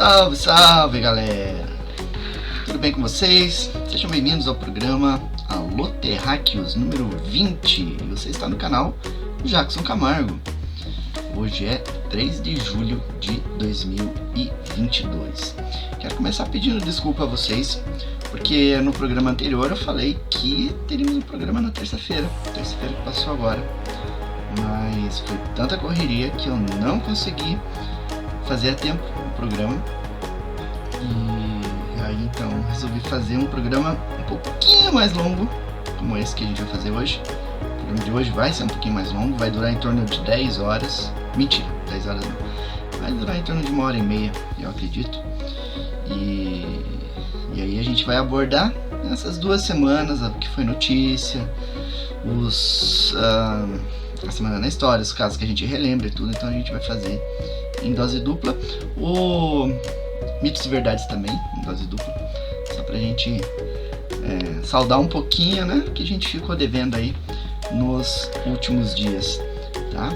Salve, salve galera! Tudo bem com vocês? Sejam bem-vindos ao programa Alô Terráqueos número 20. E você está no canal Jackson Camargo. Hoje é 3 de julho de 2022. Quero começar pedindo desculpa a vocês, porque no programa anterior eu falei que teríamos um programa na terça-feira que passou agora. Mas foi tanta correria que eu não consegui fazer a tempo o programa. E aí então resolvi fazer um programa um pouquinho mais longo, como esse que a gente vai fazer hoje. O programa de hoje vai ser um pouquinho mais longo, vai durar em torno de 10 horas. Mentira, 10 horas não. Vai durar em torno de 1h30, eu acredito. E aí a gente vai abordar nessas 2 semanas o que foi notícia, a semana na história, os casos que a gente relembra e tudo. Então a gente vai fazer em dose dupla, o mitos e verdades também em dose dupla, só pra gente saudar um pouquinho, né, que a gente ficou devendo aí nos últimos dias, tá?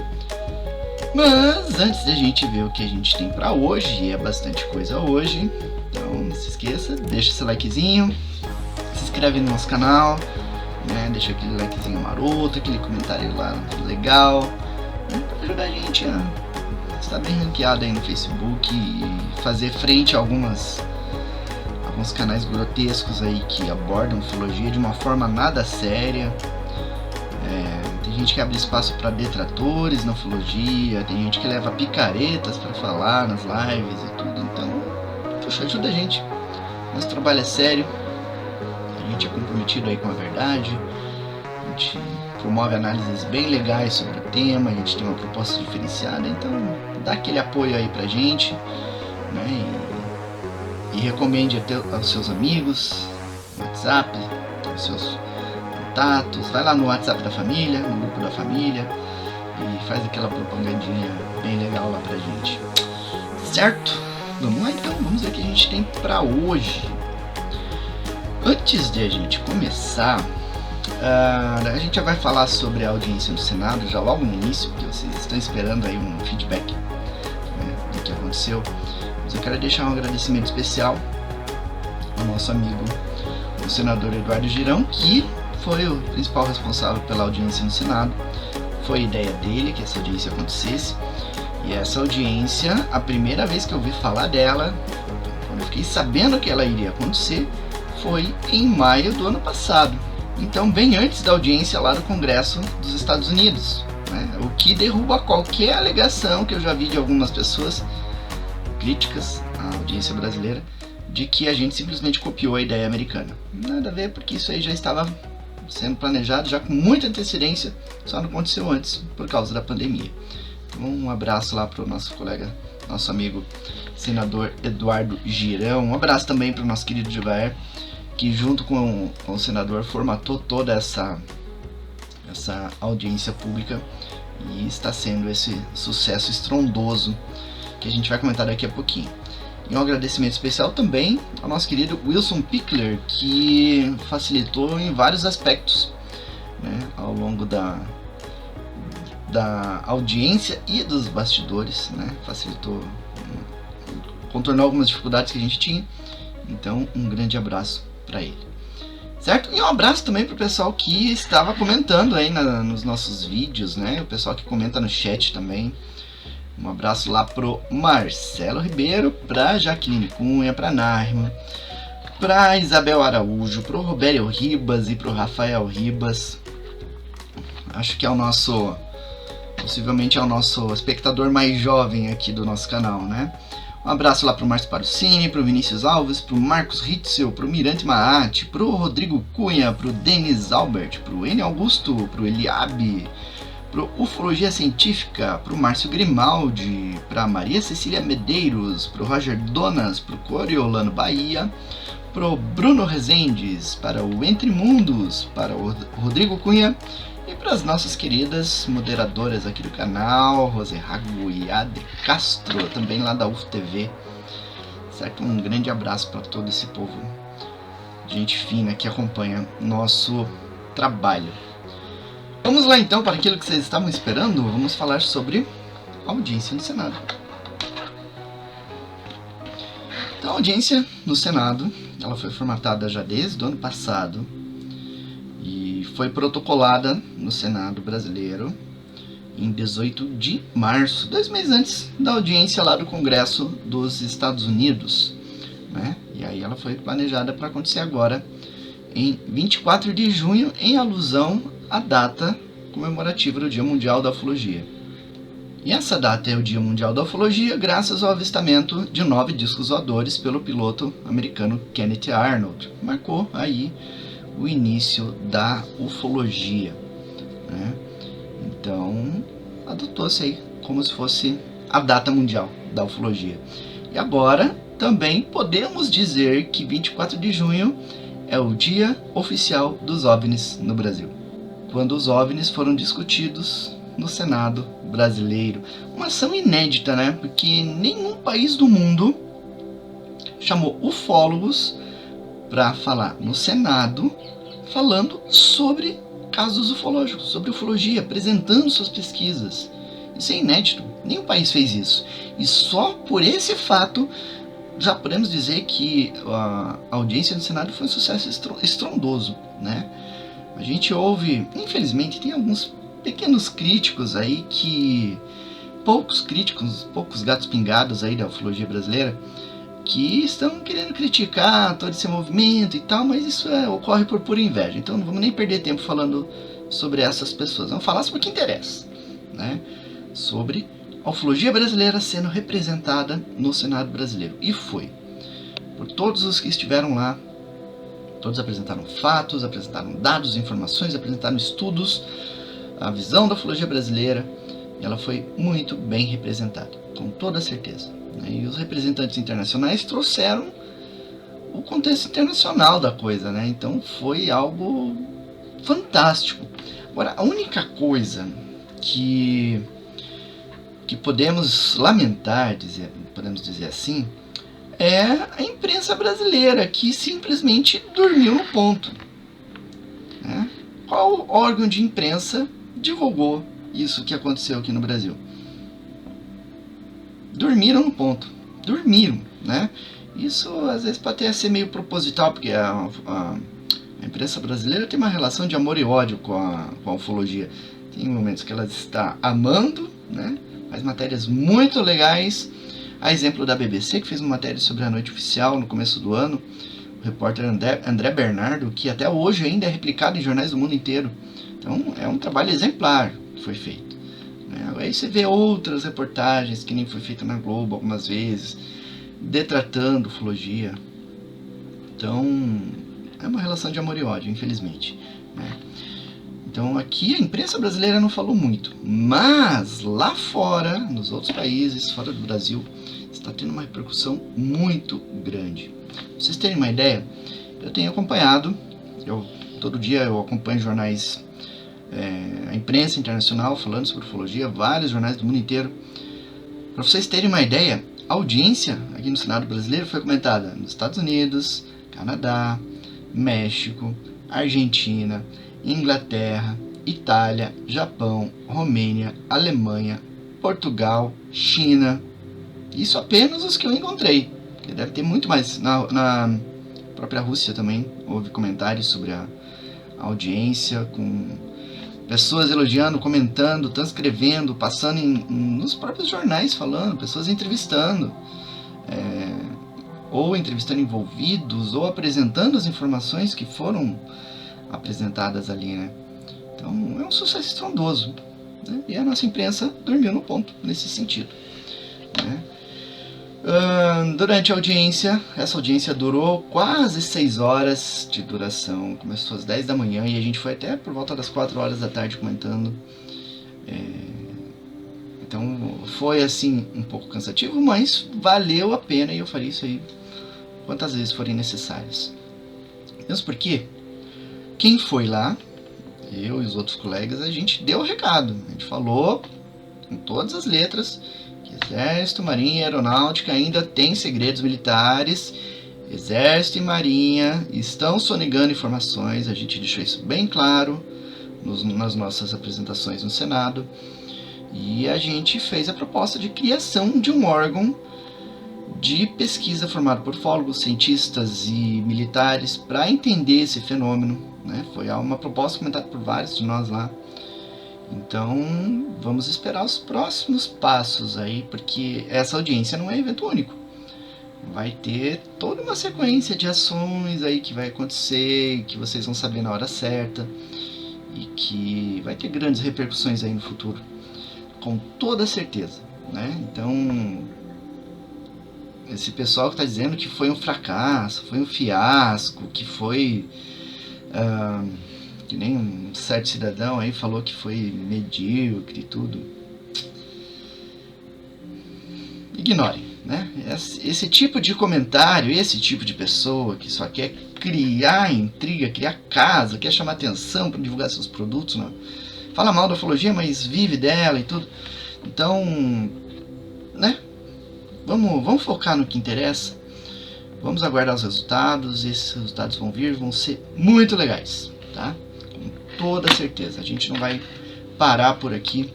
Mas antes da gente ver o que a gente tem pra hoje, e é bastante coisa hoje, então não se esqueça, deixa seu likezinho, se inscreve no nosso canal, né, deixa aquele likezinho maroto, aquele comentário lá legal, né, pra ajudar a gente a estar bem ranqueado aí no Facebook e fazer frente a alguns canais grotescos aí que abordam ufologia de uma forma nada séria. Tem gente que abre espaço para detratores na ufologia, tem gente que leva picaretas para falar nas lives e tudo. Então, poxa, ajuda a gente. Nosso trabalho é sério, a gente é comprometido aí com a verdade, a gente promove análises bem legais sobre o tema, a gente tem uma proposta diferenciada, então dá aquele apoio aí pra gente, né? E recomende até aos seus amigos, no WhatsApp, aos seus contatos, vai lá no WhatsApp da família, no grupo da família e faz aquela propagandinha bem legal lá pra gente, certo? Vamos lá então, vamos ver o que a gente tem pra hoje. Antes de a gente começar, a gente já vai falar sobre a audiência do Senado já logo no início, porque vocês estão esperando aí um feedback, né, do que aconteceu. Mas eu quero deixar um agradecimento especial ao nosso amigo, o senador Eduardo Girão, que foi o principal responsável pela audiência no Senado. Foi ideia dele que essa audiência acontecesse. E essa audiência, a primeira vez que eu ouvi falar dela, quando eu fiquei sabendo que ela iria acontecer, foi em maio do ano passado. Então, bem antes da audiência lá do Congresso dos Estados Unidos, né? O que derruba qualquer alegação que eu já vi de algumas pessoas críticas à audiência brasileira, de que a gente simplesmente copiou a ideia americana. Nada a ver, porque isso aí já estava sendo planejado já com muita antecedência, só não aconteceu antes por causa da pandemia. Então, um abraço lá para o nosso colega, nosso amigo senador Eduardo Girão. Um abraço também para o nosso querido Gilvair, que junto com o senador formatou toda essa audiência pública e está sendo esse sucesso estrondoso que a gente vai comentar daqui a pouquinho. E um agradecimento especial também ao nosso querido Wilson Pickler, que facilitou em vários aspectos, né, ao longo da audiência e dos bastidores, né, facilitou, contornou algumas dificuldades que a gente tinha. Então, um grande abraço para ele, certo? E um abraço também pro pessoal que estava comentando aí nos nossos vídeos, né? O pessoal que comenta no chat também. Um abraço lá pro Marcelo Ribeiro, pra Jaqueline Cunha, pra Narma, pra Isabel Araújo, pro Robério Ribas e pro Rafael Ribas. Acho que é o nosso, possivelmente é o nosso espectador mais jovem aqui do nosso canal, né? Um abraço lá pro Márcio Parucini, pro Vinícius Alves, pro Marcos Ritzel, pro Mirante Maate, pro Rodrigo Cunha, pro Denis Albert, pro N. Augusto, pro Eliabe, pro Ufologia Científica, pro Márcio Grimaldi, pra Maria Cecília Medeiros, pro Roger Donas, pro Coriolano Bahia, pro Bruno Rezendes, para o Entre Mundos, para o Rodrigo Cunha e para as nossas queridas moderadoras aqui do canal, Rose Rago e Adri Castro, também lá da UFTV, certo? Um grande abraço para todo esse povo, gente fina que acompanha nosso trabalho. Vamos lá então para aquilo que vocês estavam esperando, vamos falar sobre a audiência no Senado. audiência no Senado, ela foi formatada já desde o ano passado e foi protocolada no Senado brasileiro em 18 de março, 2 meses antes da audiência lá do Congresso dos Estados Unidos, né? E aí ela foi planejada para acontecer agora em 24 de junho, em alusão à data comemorativa do Dia Mundial da Ufologia. E essa data é o Dia Mundial da Ufologia graças ao avistamento de 9 discos voadores pelo piloto americano Kenneth Arnold. Marcou aí o início da ufologia, né? Então, adotou-se aí como se fosse a data mundial da ufologia. E agora, também podemos dizer que 24 de junho é o Dia Oficial dos OVNIs no Brasil, quando os OVNIs foram discutidos no Senado brasileiro. Uma ação inédita, né? Porque nenhum país do mundo chamou ufólogos para falar no Senado, falando sobre casos ufológicos, sobre ufologia, apresentando suas pesquisas. Isso é inédito, nenhum país fez isso. E só por esse fato já podemos dizer que a audiência do Senado foi um sucesso estrondoso, né? A gente ouve, infelizmente, tem alguns pequenos críticos aí que... poucos gatos pingados aí da ufologia brasileira, que estão querendo criticar todo esse movimento e tal, mas isso ocorre por pura inveja. Então não vamos nem perder tempo falando sobre essas pessoas. Vamos falar sobre o que interessa, né? Sobre a ufologia brasileira sendo representada no Senado brasileiro. E foi. Por todos os que estiveram lá, todos apresentaram fatos, apresentaram dados, informações, apresentaram estudos, a visão da ufologia brasileira, e ela foi muito bem representada, com toda certeza. E os representantes internacionais trouxeram o contexto internacional da coisa, né? Então foi algo fantástico. Agora, a única coisa que podemos lamentar, podemos dizer assim, é a imprensa brasileira, que simplesmente dormiu no ponto, né? Qual órgão de imprensa divulgou isso que aconteceu aqui no Brasil? Dormiram no ponto. Dormiram, né? Isso às vezes pode até ser meio proposital, porque a imprensa brasileira tem uma relação de amor e ódio com a ufologia. Tem momentos que ela está amando, né? Faz matérias muito legais. A exemplo da BBC, que fez uma matéria sobre a noite oficial no começo do ano. O repórter André Bernardo, que até hoje ainda é replicado em jornais do mundo inteiro. Então é um trabalho exemplar que foi feito. Aí você vê outras reportagens, que nem foi feita na Globo algumas vezes, detratando ufologia. Então, é uma relação de amor e ódio, infelizmente, né? Então, aqui a imprensa brasileira não falou muito, mas lá fora, nos outros países, fora do Brasil, está tendo uma repercussão muito grande. Pra vocês terem uma ideia, eu tenho acompanhado, todo dia eu acompanho jornais, a imprensa internacional falando sobre ufologia, vários jornais do mundo inteiro. Para vocês terem uma ideia, a audiência aqui no Senado brasileiro foi comentada nos Estados Unidos, Canadá, México, Argentina, Inglaterra, Itália, Japão, Romênia, Alemanha, Portugal, China. Isso apenas os que eu encontrei, porque deve ter muito mais. Na própria Rússia também houve comentários sobre a audiência, com pessoas elogiando, comentando, transcrevendo, passando nos próprios jornais falando, pessoas entrevistando, ou entrevistando envolvidos, ou apresentando as informações que foram apresentadas ali, né? Então é um sucesso estrondoso, né? E a nossa imprensa dormiu no ponto nesse sentido, né? Durante a audiência, essa audiência durou quase 6 horas de duração, começou às 10 da manhã e a gente foi até por volta das 4 horas da tarde comentando. Então foi assim um pouco cansativo, mas valeu a pena e eu faria isso aí quantas vezes forem necessárias. Mesmo porque quem foi lá, eu e os outros colegas, a gente deu o recado, a gente falou com todas as letras que Exército, Marinha e Aeronáutica ainda têm segredos militares. Exército e Marinha estão sonegando informações, a gente deixou isso bem claro nas nossas apresentações no Senado. E a gente fez a proposta de criação de um órgão de pesquisa formado por ufólogos, cientistas e militares para entender esse fenômeno, né? Foi uma proposta comentada por vários de nós lá. Então vamos esperar os próximos passos aí, porque essa audiência não é evento único. Vai ter toda uma sequência de ações aí que vai acontecer, que vocês vão saber na hora certa e que vai ter grandes repercussões aí no futuro, com toda certeza, né? Então, esse pessoal que está dizendo que foi um fracasso, foi um fiasco, que foi que nem um certo cidadão aí falou que foi medíocre e tudo, ignore, né? Esse tipo de comentário, esse tipo de pessoa que só quer criar intriga, criar caso, quer chamar atenção para divulgar seus produtos, não. Fala mal da ufologia, mas vive dela e tudo. Então, né? Vamos focar no que interessa. Vamos aguardar os resultados. Esses resultados vão vir, vão ser muito legais, tá? Com toda certeza. A gente não vai parar por aqui,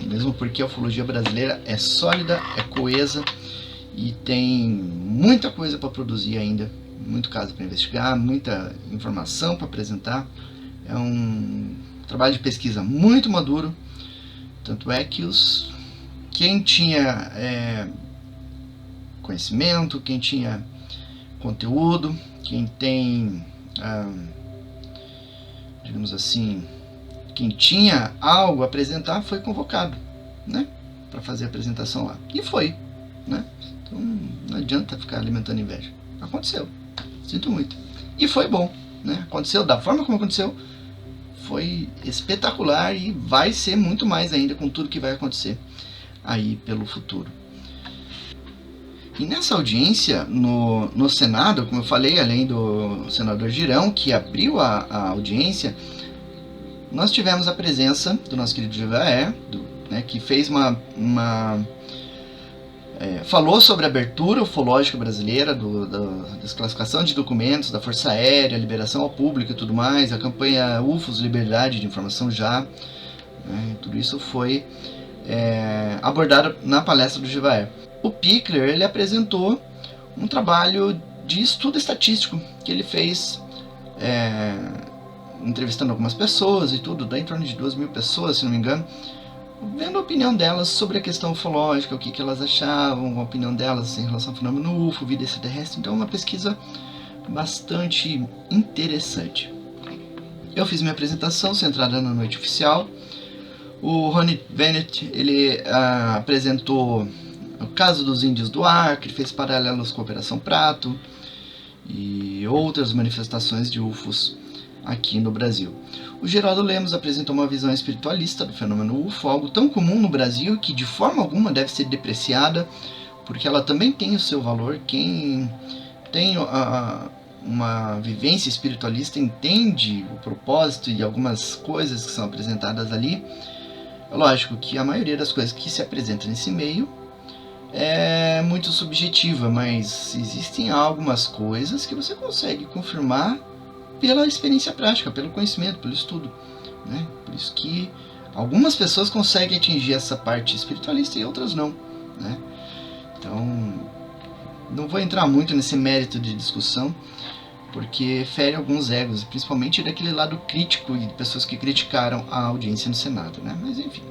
mesmo porque a ufologia brasileira é sólida, é coesa e tem muita coisa para produzir ainda, muito caso para investigar, muita informação para apresentar. É um trabalho de pesquisa muito maduro, tanto é que quem tinha conhecimento, quem tinha conteúdo, quem tem, digamos assim, quem tinha algo a apresentar foi convocado, né, para fazer a apresentação lá. E foi, né? Então não adianta ficar alimentando inveja. Aconteceu, sinto muito. E foi bom, né? Aconteceu da forma como aconteceu, foi espetacular e vai ser muito mais ainda com tudo que vai acontecer aí pelo futuro. E nessa audiência no Senado, como eu falei, além do senador Girão, que abriu a audiência, nós tivemos a presença do nosso querido Jevaé, né, que fez falou sobre a abertura ufológica brasileira, da desclassificação de documentos da Força Aérea, liberação ao público e tudo mais, a campanha UFOS, Liberdade de Informação Já, né, tudo isso foi abordado na palestra do Jevaé. O Pickler, ele apresentou um trabalho de estudo estatístico que ele fez, entrevistando algumas pessoas e tudo, dá em torno de 2.000 pessoas, se não me engano, vendo a opinião delas sobre a questão ufológica, o que elas achavam, a opinião delas em relação ao fenômeno UFO, vida extraterrestre. Então é uma pesquisa bastante interessante. Eu fiz minha apresentação centrada na noite oficial. O Ronnie Bennett, ele apresentou o caso dos índios do Acre, fez paralelos com a Operação Prato e outras manifestações de UFOs aqui no Brasil. O Geraldo Lemos apresentou uma visão espiritualista do fenômeno UFO, algo tão comum no Brasil que de forma alguma deve ser depreciada, porque ela também tem o seu valor. Quem tem uma vivência espiritualista entende o propósito e algumas coisas que são apresentadas ali. É lógico que a maioria das coisas que se apresentam nesse meio é muito subjetiva, mas existem algumas coisas que você consegue confirmar pela experiência prática, pelo conhecimento, pelo estudo, né? Por isso que algumas pessoas conseguem atingir essa parte espiritualista e outras não, né? Então, não vou entrar muito nesse mérito de discussão, porque fere alguns egos, principalmente daquele lado crítico e de pessoas que criticaram a audiência no Senado, né? Mas enfim.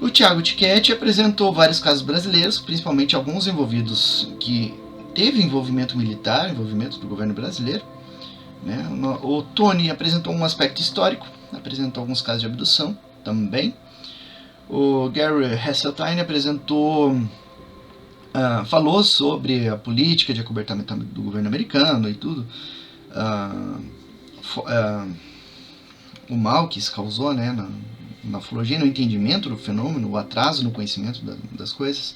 O Thiago Tichetti apresentou vários casos brasileiros, principalmente alguns envolvidos que teve envolvimento militar, envolvimento do governo brasileiro, né? O Tony apresentou um aspecto histórico, apresentou alguns casos de abdução também. O Gary Hasseltine falou sobre a política de acobertamento do governo americano e tudo, o mal que isso causou, né, na ufologia, no entendimento do fenômeno, o atraso no conhecimento das coisas.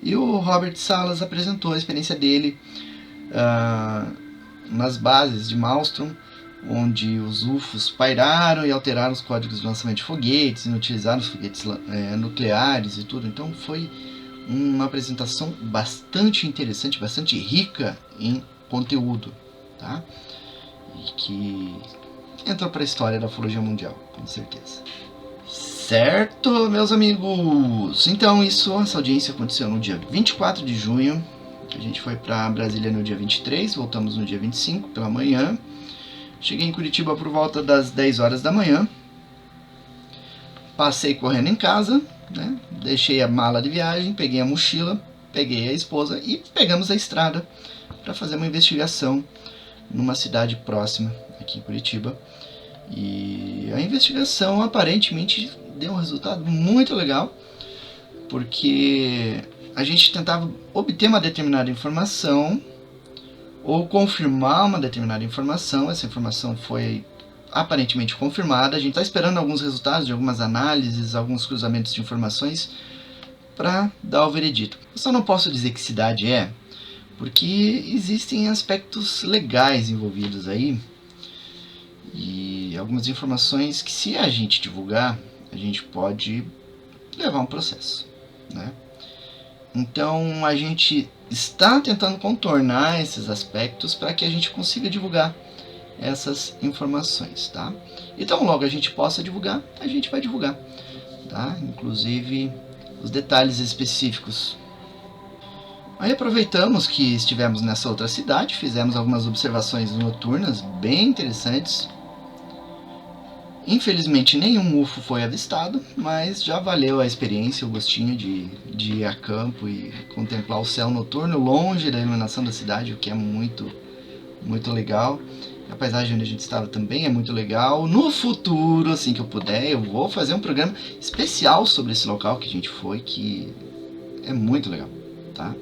E o Robert Salas apresentou a experiência dele nas bases de Maelstrom, onde os UFOs pairaram e alteraram os códigos de lançamento de foguetes, inutilizaram os foguetes nucleares e tudo. Então foi uma apresentação bastante interessante, bastante rica em conteúdo, tá? E que entra para a história da ufologia mundial, com certeza. Certo, meus amigos? Então essa audiência aconteceu no dia 24 de junho. A gente foi para Brasília no dia 23, voltamos no dia 25 pela manhã. Cheguei em Curitiba por volta das 10 horas da manhã. Passei correndo em casa, né? Deixei a mala de viagem, peguei a mochila, peguei a esposa e pegamos a estrada para fazer uma investigação numa cidade próxima aqui em Curitiba. E a investigação aparentemente deu um resultado muito legal, porque a gente tentava obter uma determinada informação ou confirmar uma determinada informação. Essa informação foi aparentemente confirmada. A gente está esperando alguns resultados de algumas análises, alguns cruzamentos de informações para dar o veredito. Eu só não posso dizer que cidade é, porque existem aspectos legais envolvidos aí e algumas informações que, se a gente divulgar, a gente pode levar um processo, né? Então a gente está tentando contornar esses aspectos para que a gente consiga divulgar essas informações, tá? Então logo a gente possa divulgar, a gente vai divulgar, tá? Inclusive os detalhes específicos. Aí aproveitamos que estivemos nessa outra cidade, fizemos algumas observações noturnas bem interessantes. Infelizmente nenhum UFO foi avistado, mas já valeu a experiência, o gostinho de ir a campo e contemplar o céu noturno longe da iluminação da cidade, o que é muito, muito legal. A paisagem onde a gente estava também é muito legal. No futuro, assim que eu puder, eu vou fazer um programa especial sobre esse local que a gente foi, que é muito legal, tá?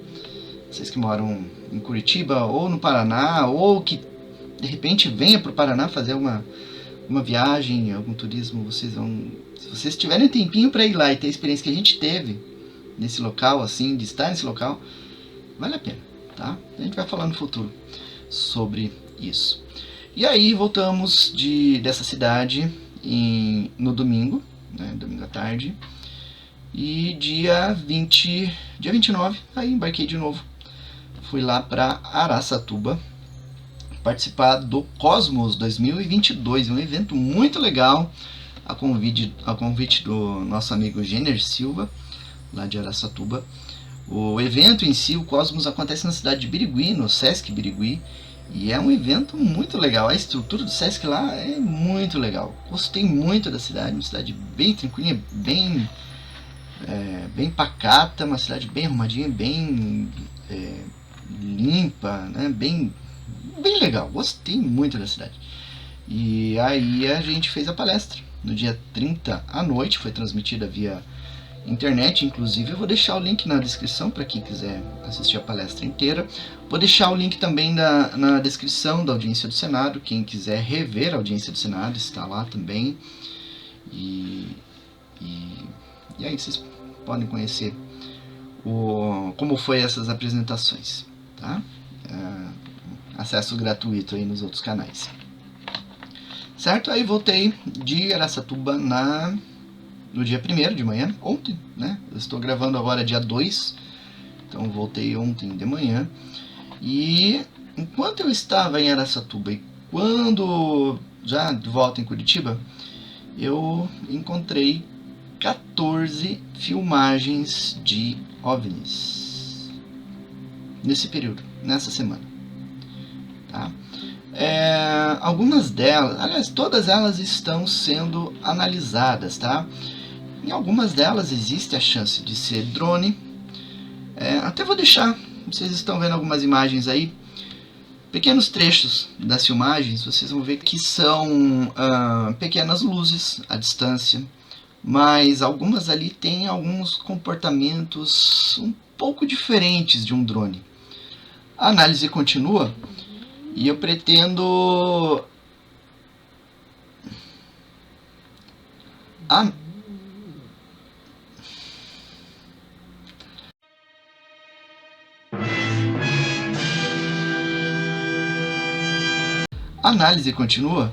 Vocês que moram em Curitiba ou no Paraná, ou que de repente venha para o Paraná fazer uma viagem, algum turismo, vocês vão, se vocês tiverem um tempinho para ir lá e ter a experiência que a gente teve nesse local, assim, de estar nesse local, vale a pena, tá? A gente vai falar no futuro sobre isso. E aí voltamos dessa cidade no domingo, né, domingo à tarde, e dia 29, aí embarquei de novo, fui lá para Araçatuba, participar do Cosmos 2022, um evento muito legal, a convite do nosso amigo Jenner Silva, lá de Araçatuba. O evento em si, o Cosmos, acontece na cidade de Birigui, no Sesc Birigui, e é um evento muito legal. A estrutura do Sesc lá é muito legal. Gostei muito da cidade, uma cidade bem tranquila, bem pacata, uma cidade bem arrumadinha, bem limpa, né? Bem legal, gostei muito da cidade. E aí a gente fez a palestra no dia 30 à noite, foi transmitida via internet, inclusive eu vou deixar o link na descrição para quem quiser assistir a palestra inteira. Vou deixar o link também na descrição da audiência do Senado, quem quiser rever a audiência do Senado está lá também. E aí vocês podem conhecer como foi essas apresentações, tá? Acesso gratuito aí nos outros canais. Certo? Aí voltei de Araçatuba no dia 1º de manhã, ontem, né? Eu estou gravando agora dia 2, então voltei ontem de manhã. E enquanto eu estava em Araçatuba e quando já de volta em Curitiba, eu encontrei 14 filmagens de OVNIs nesse período, nessa semana. Tá? Algumas delas, aliás, todas elas estão sendo analisadas, tá? Em algumas delas existe a chance de ser drone. Até vou deixar, vocês estão vendo algumas imagens aí, pequenos trechos das filmagens, vocês vão ver que são pequenas luzes à distância, mas algumas ali têm alguns comportamentos um pouco diferentes de um drone. A análise continua. E eu pretendo a análise continua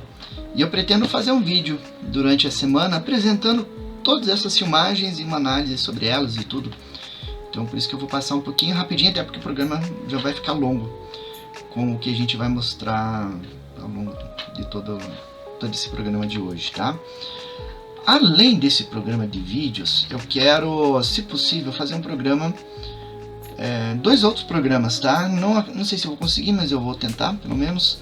e eu pretendo fazer um vídeo durante a semana apresentando todas essas filmagens e uma análise sobre elas e tudo. Então por isso que eu vou passar um pouquinho rapidinho, até porque o programa já vai ficar longo com o que a gente vai mostrar ao longo de todo esse programa de hoje, tá? Além desse programa de vídeos, eu quero, se possível, fazer um programa, 2 outros programas, tá? Não sei se eu vou conseguir, mas eu vou tentar, pelo menos.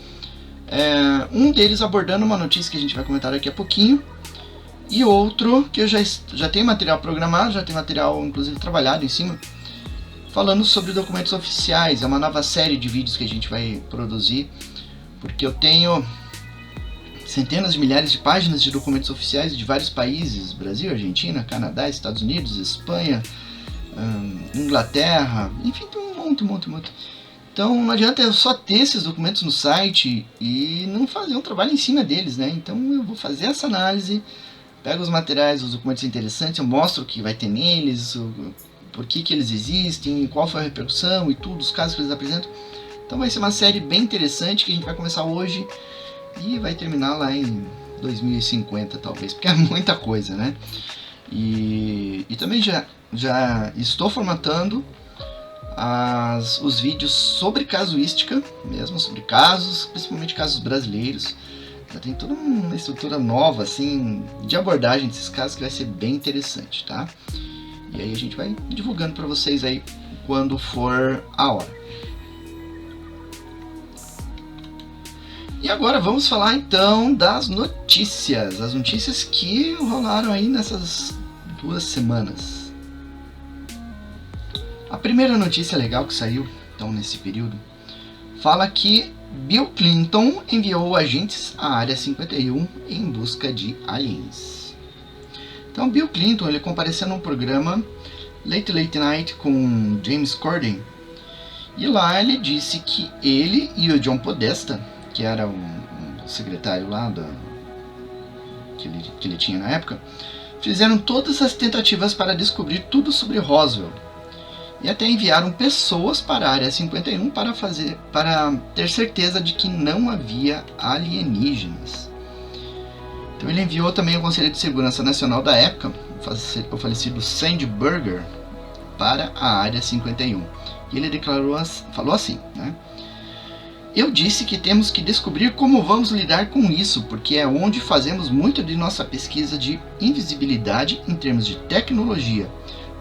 Um deles abordando uma notícia que a gente vai comentar daqui a pouquinho, e outro que eu já tenho material programado, já tenho material inclusive trabalhado em cima, falando sobre documentos oficiais. É uma nova série de vídeos que a gente vai produzir, porque eu tenho centenas de milhares de páginas de documentos oficiais de vários países: Brasil, Argentina, Canadá, Estados Unidos, Espanha, Inglaterra, enfim, tem um monte. Então não adianta eu só ter esses documentos no site e não fazer um trabalho em cima deles, né? Então eu vou fazer essa análise, pego os materiais, os documentos interessantes, eu mostro o que vai ter neles, por que eles existem, qual foi a repercussão e tudo, os casos que eles apresentam. Então vai ser uma série bem interessante que a gente vai começar hoje e vai terminar lá em 2050 talvez, porque é muita coisa, né? E também já estou formatando os vídeos sobre casuística, mesmo sobre casos, principalmente casos brasileiros. Já tem toda uma estrutura nova assim de abordagem desses casos que vai ser bem interessante, tá? E aí a gente vai divulgando para vocês aí quando for a hora. E agora vamos falar então das notícias, as notícias que rolaram aí nessas 2 semanas. A primeira notícia legal que saiu então nesse período fala que Bill Clinton enviou agentes à Área 51 em busca de aliens. Então Bill Clinton ele compareceu num programa Late Night com James Corden, e lá ele disse que ele e o John Podesta, que era um secretário lá que ele tinha na época, fizeram todas as tentativas para descobrir tudo sobre Roswell, e até enviaram pessoas para a Área 51 para ter certeza de que não havia alienígenas. Então ele enviou também o Conselho de Segurança Nacional da época, o falecido Sandy Berger, para a Área 51. E ele falou assim, né? Eu disse que temos que descobrir como vamos lidar com isso, porque é onde fazemos muito de nossa pesquisa de invisibilidade em termos de tecnologia,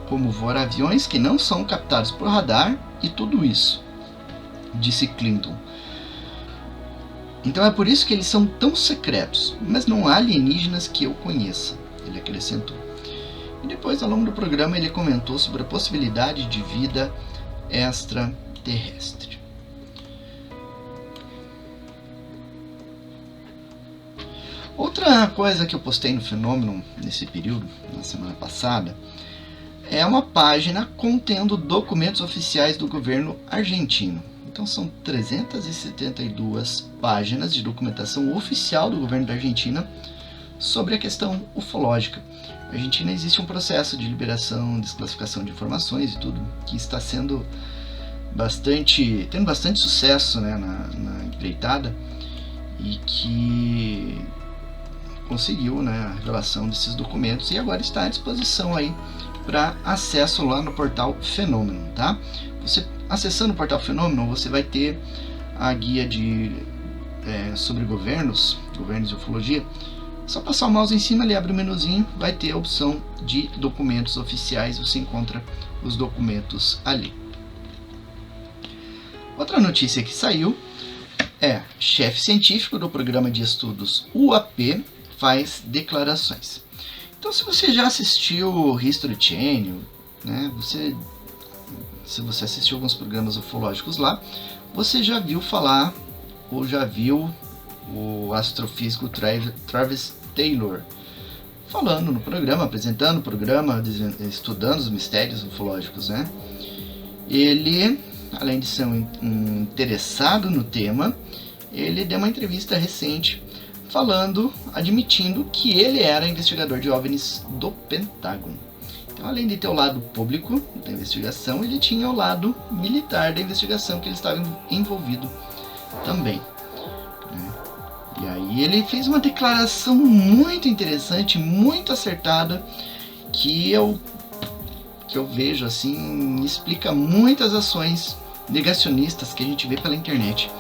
como voar aviões que não são captados por radar e tudo isso, disse Clinton. Então é por isso que eles são tão secretos, mas não há alienígenas que eu conheça, ele acrescentou. E depois, ao longo do programa, ele comentou sobre a possibilidade de vida extraterrestre. Outra coisa que eu postei no Fenômeno nesse período, na semana passada, é uma página contendo documentos oficiais do governo argentino. Então são 372 páginas de documentação oficial do governo da Argentina sobre a questão ufológica. Na Argentina existe um processo de liberação, desclassificação de informações e tudo, que está tendo bastante sucesso, né, na empreitada, e que conseguiu, né, a revelação desses documentos e agora está à disposição aí para acesso lá no portal Fenômeno, tá? Você acessando o portal Fenômeno, você vai ter a guia sobre governos de ufologia. Só passar o mouse em cima, ele abre o menuzinho, vai ter a opção de documentos oficiais, você encontra os documentos ali. Outra notícia que saiu é: chefe científico do programa de estudos UAP faz declarações. Então, se você já assistiu o History Channel, né, se você assistiu alguns programas ufológicos lá, você já viu falar, ou já viu o astrofísico Travis Taylor falando no programa, apresentando o programa, estudando os mistérios ufológicos, né? Ele, além de ser um interessado no tema, ele deu uma entrevista recente admitindo que ele era investigador de OVNIs do Pentágono. Então, além de ter o lado público da investigação, ele tinha o lado militar da investigação, que ele estava envolvido também. E aí ele fez uma declaração muito interessante, muito acertada, que eu vejo assim, explica muitas ações negacionistas que a gente vê pela internet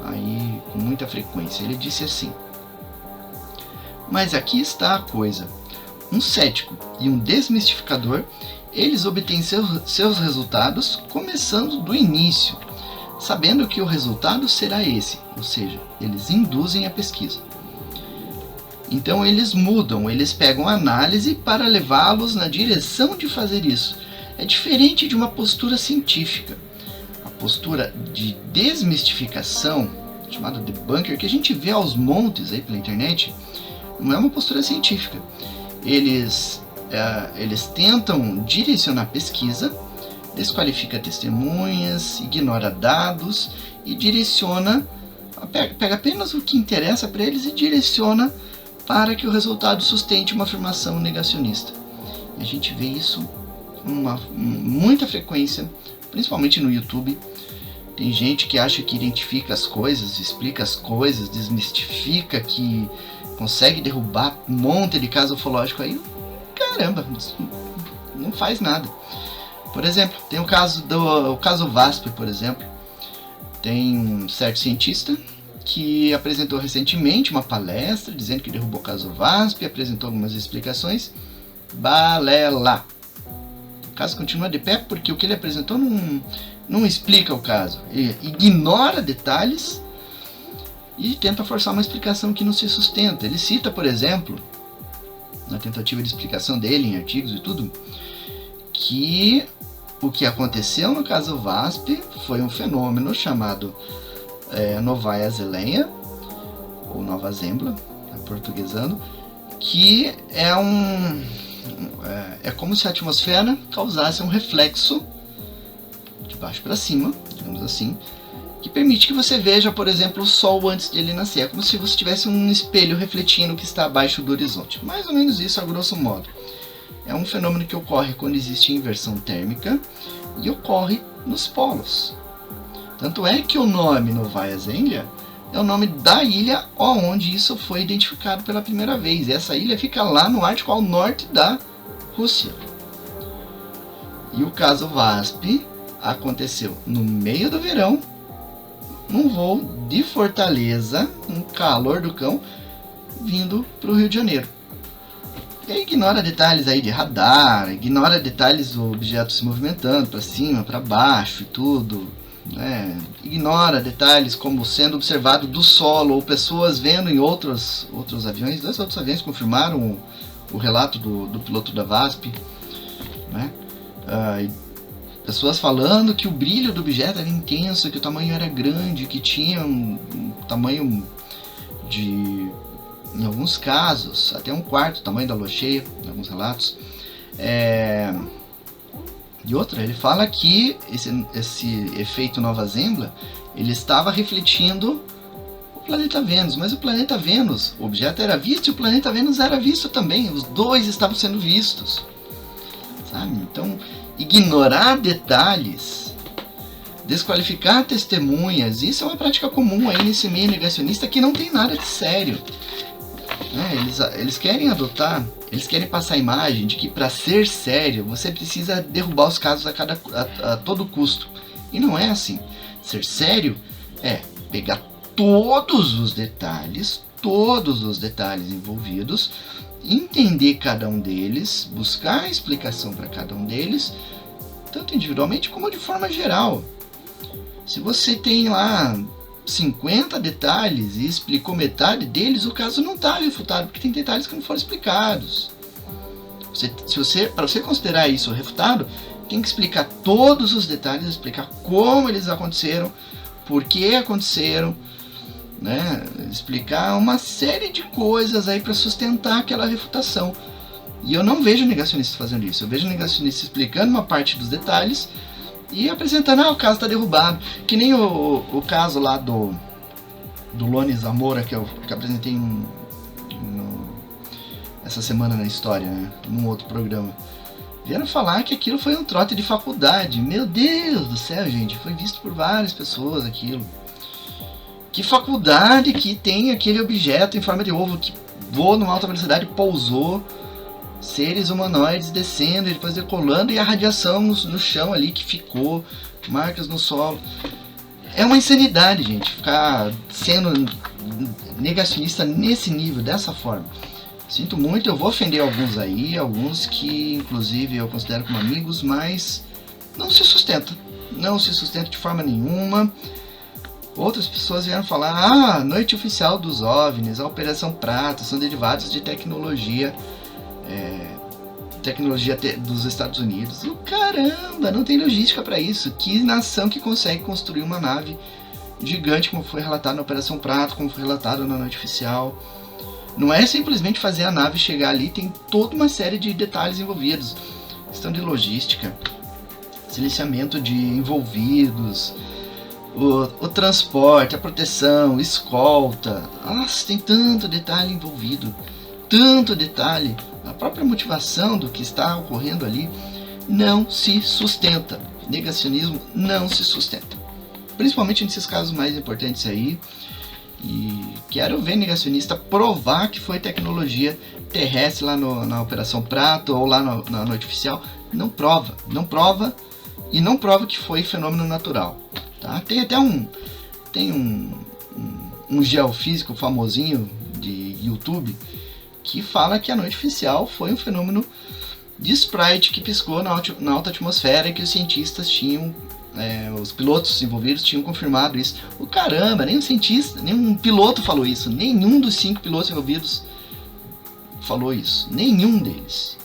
aí com muita frequência. Ele disse assim: mas aqui está a coisa. um cético e um desmistificador, eles obtêm seus resultados começando do início, sabendo que o resultado será esse, ou seja, eles induzem a pesquisa. Então eles mudam, eles pegam a análise para levá-los na direção de fazer isso. É diferente de uma postura científica. A postura de desmistificação, chamada debunker, que a gente vê aos montes aí pela internet, não é uma postura científica. Eles tentam direcionar a pesquisa, desqualifica testemunhas, ignora dados e direciona, pega apenas o que interessa para eles e direciona para que o resultado sustente uma afirmação negacionista. E a gente vê isso com muita frequência, principalmente no YouTube. Tem gente que acha que identifica as coisas, explica as coisas, desmistifica, que consegue derrubar um monte de caso ufológico aí. Caramba, não faz nada. Por exemplo, tem o caso VASP, por exemplo. Tem um certo cientista que apresentou recentemente uma palestra dizendo que derrubou o caso VASP, apresentou algumas explicações. Balela! O caso continua de pé porque o que ele apresentou não explica o caso. Ele ignora detalhes e tenta forçar uma explicação que não se sustenta. Ele cita, por exemplo, na tentativa de explicação dele em artigos e tudo, que o que aconteceu no caso VASP foi um fenômeno chamado Novaya Zelaya, ou Nova Zembla, portuguesando, que é como se a atmosfera causasse um reflexo de baixo para cima, digamos assim, que permite que você veja, por exemplo, o Sol antes de ele nascer. É como se você tivesse um espelho refletindo o que está abaixo do horizonte. Mais ou menos isso, a grosso modo. É um fenômeno que ocorre quando existe inversão térmica e ocorre nos polos. Tanto é que o nome Novaya Zemlya é o nome da ilha onde isso foi identificado pela primeira vez. E essa ilha fica lá no Ártico, ao norte da Rússia. E o caso VASP aconteceu no meio do verão, num voo de Fortaleza, um calor do cão, vindo para o Rio de Janeiro. E aí ignora detalhes aí de radar, ignora detalhes do objeto se movimentando para cima, para baixo e tudo, né? Ignora detalhes como sendo observado do solo ou pessoas vendo em outros aviões. 2 outros aviões confirmaram o relato do piloto da VASP, né? Pessoas falando que o brilho do objeto era intenso, que o tamanho era grande, que tinha um tamanho de, em alguns casos, até 1/4 do tamanho da lua cheia, em alguns relatos. E outra, ele fala que esse efeito Nova Zembla, ele estava refletindo o planeta Vênus, mas o planeta Vênus, o objeto era visto e o planeta Vênus era visto também, os dois estavam sendo vistos, sabe? Então, ignorar detalhes, desqualificar testemunhas, isso é uma prática comum aí nesse meio negacionista que não tem nada de sério. Eles querem adotar, eles querem passar a imagem de que para ser sério você precisa derrubar os casos a todo custo. E não é assim. Ser sério é pegar todos os detalhes envolvidos, entender cada um deles, buscar explicação para cada um deles, tanto individualmente como de forma geral. Se você tem lá 50 detalhes e explicou metade deles, o caso não está refutado, porque tem detalhes que não foram explicados. Para você considerar isso refutado, tem que explicar todos os detalhes, explicar como eles aconteceram, por que aconteceram, né? Explicar uma série de coisas aí para sustentar aquela refutação. E eu não vejo negacionistas fazendo isso. Eu vejo negacionistas explicando uma parte dos detalhes e apresentando, o caso está derrubado. Que nem o caso lá do Lone Zamora, que eu apresentei essa semana na história, né? Num outro programa. Vieram falar que aquilo foi um trote de faculdade. Meu Deus do céu, gente. Foi visto por várias pessoas aquilo. Que faculdade que tem aquele objeto em forma de ovo que voou numa alta velocidade, pousou, seres humanoides descendo e depois decolando, e a radiação no chão ali que ficou, marcas no solo. É uma insanidade, gente, ficar sendo negacionista nesse nível, dessa forma. Sinto muito, eu vou ofender alguns aí, alguns que inclusive eu considero como amigos, mas não se sustenta. Não se sustenta de forma nenhuma. Outras pessoas vieram falar, noite oficial dos OVNIs, a Operação Prato, são derivados de tecnologia dos Estados Unidos. E caramba, não tem logística para isso. Que nação que consegue construir uma nave gigante, como foi relatado na Operação Prato, como foi relatado na noite oficial? Não é simplesmente fazer a nave chegar ali, tem toda uma série de detalhes envolvidos. Questão de logística, silenciamento de envolvidos, o transporte, a proteção, escolta. Nossa, tem tanto detalhe envolvido, tanto detalhe. A própria motivação do que está ocorrendo ali não se sustenta. Negacionismo não se sustenta, principalmente nesses casos mais importantes aí. E quero ver negacionista provar que foi tecnologia terrestre lá na Operação Prato ou lá na noite oficial. Não prova e não prova que foi fenômeno natural, tá? Tem até um geofísico famosinho de YouTube que fala que a noite oficial foi um fenômeno de sprite que piscou na alta atmosfera e que os cientistas tinham, os pilotos envolvidos tinham confirmado isso. O caramba, nem um cientista, nem um piloto falou isso. Nenhum dos 5 pilotos envolvidos falou isso. Nenhum deles.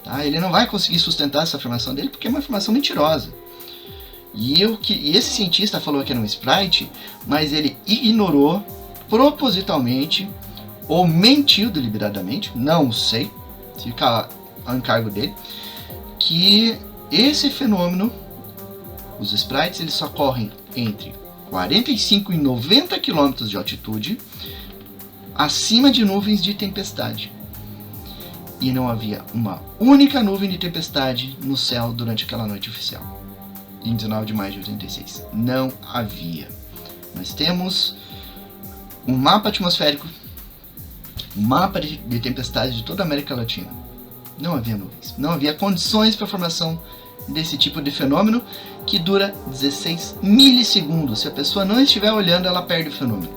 Tá? Ele não vai conseguir sustentar essa afirmação dele porque é uma afirmação mentirosa. E esse cientista falou que era um sprite, mas ele ignorou propositalmente ou mentiu deliberadamente, não sei, fica ao encargo dele, que esse fenômeno, os sprites, eles só correm entre 45 e 90 km de altitude, acima de nuvens de tempestade. E não havia uma única nuvem de tempestade no céu durante aquela noite oficial, em 19 de maio de 86. Não havia. Nós temos um mapa atmosférico, um mapa de tempestade de toda a América Latina. Não havia nuvens, não havia condições para a formação desse tipo de fenômeno que dura 16 milissegundos. Se a pessoa não estiver olhando, ela perde o fenômeno.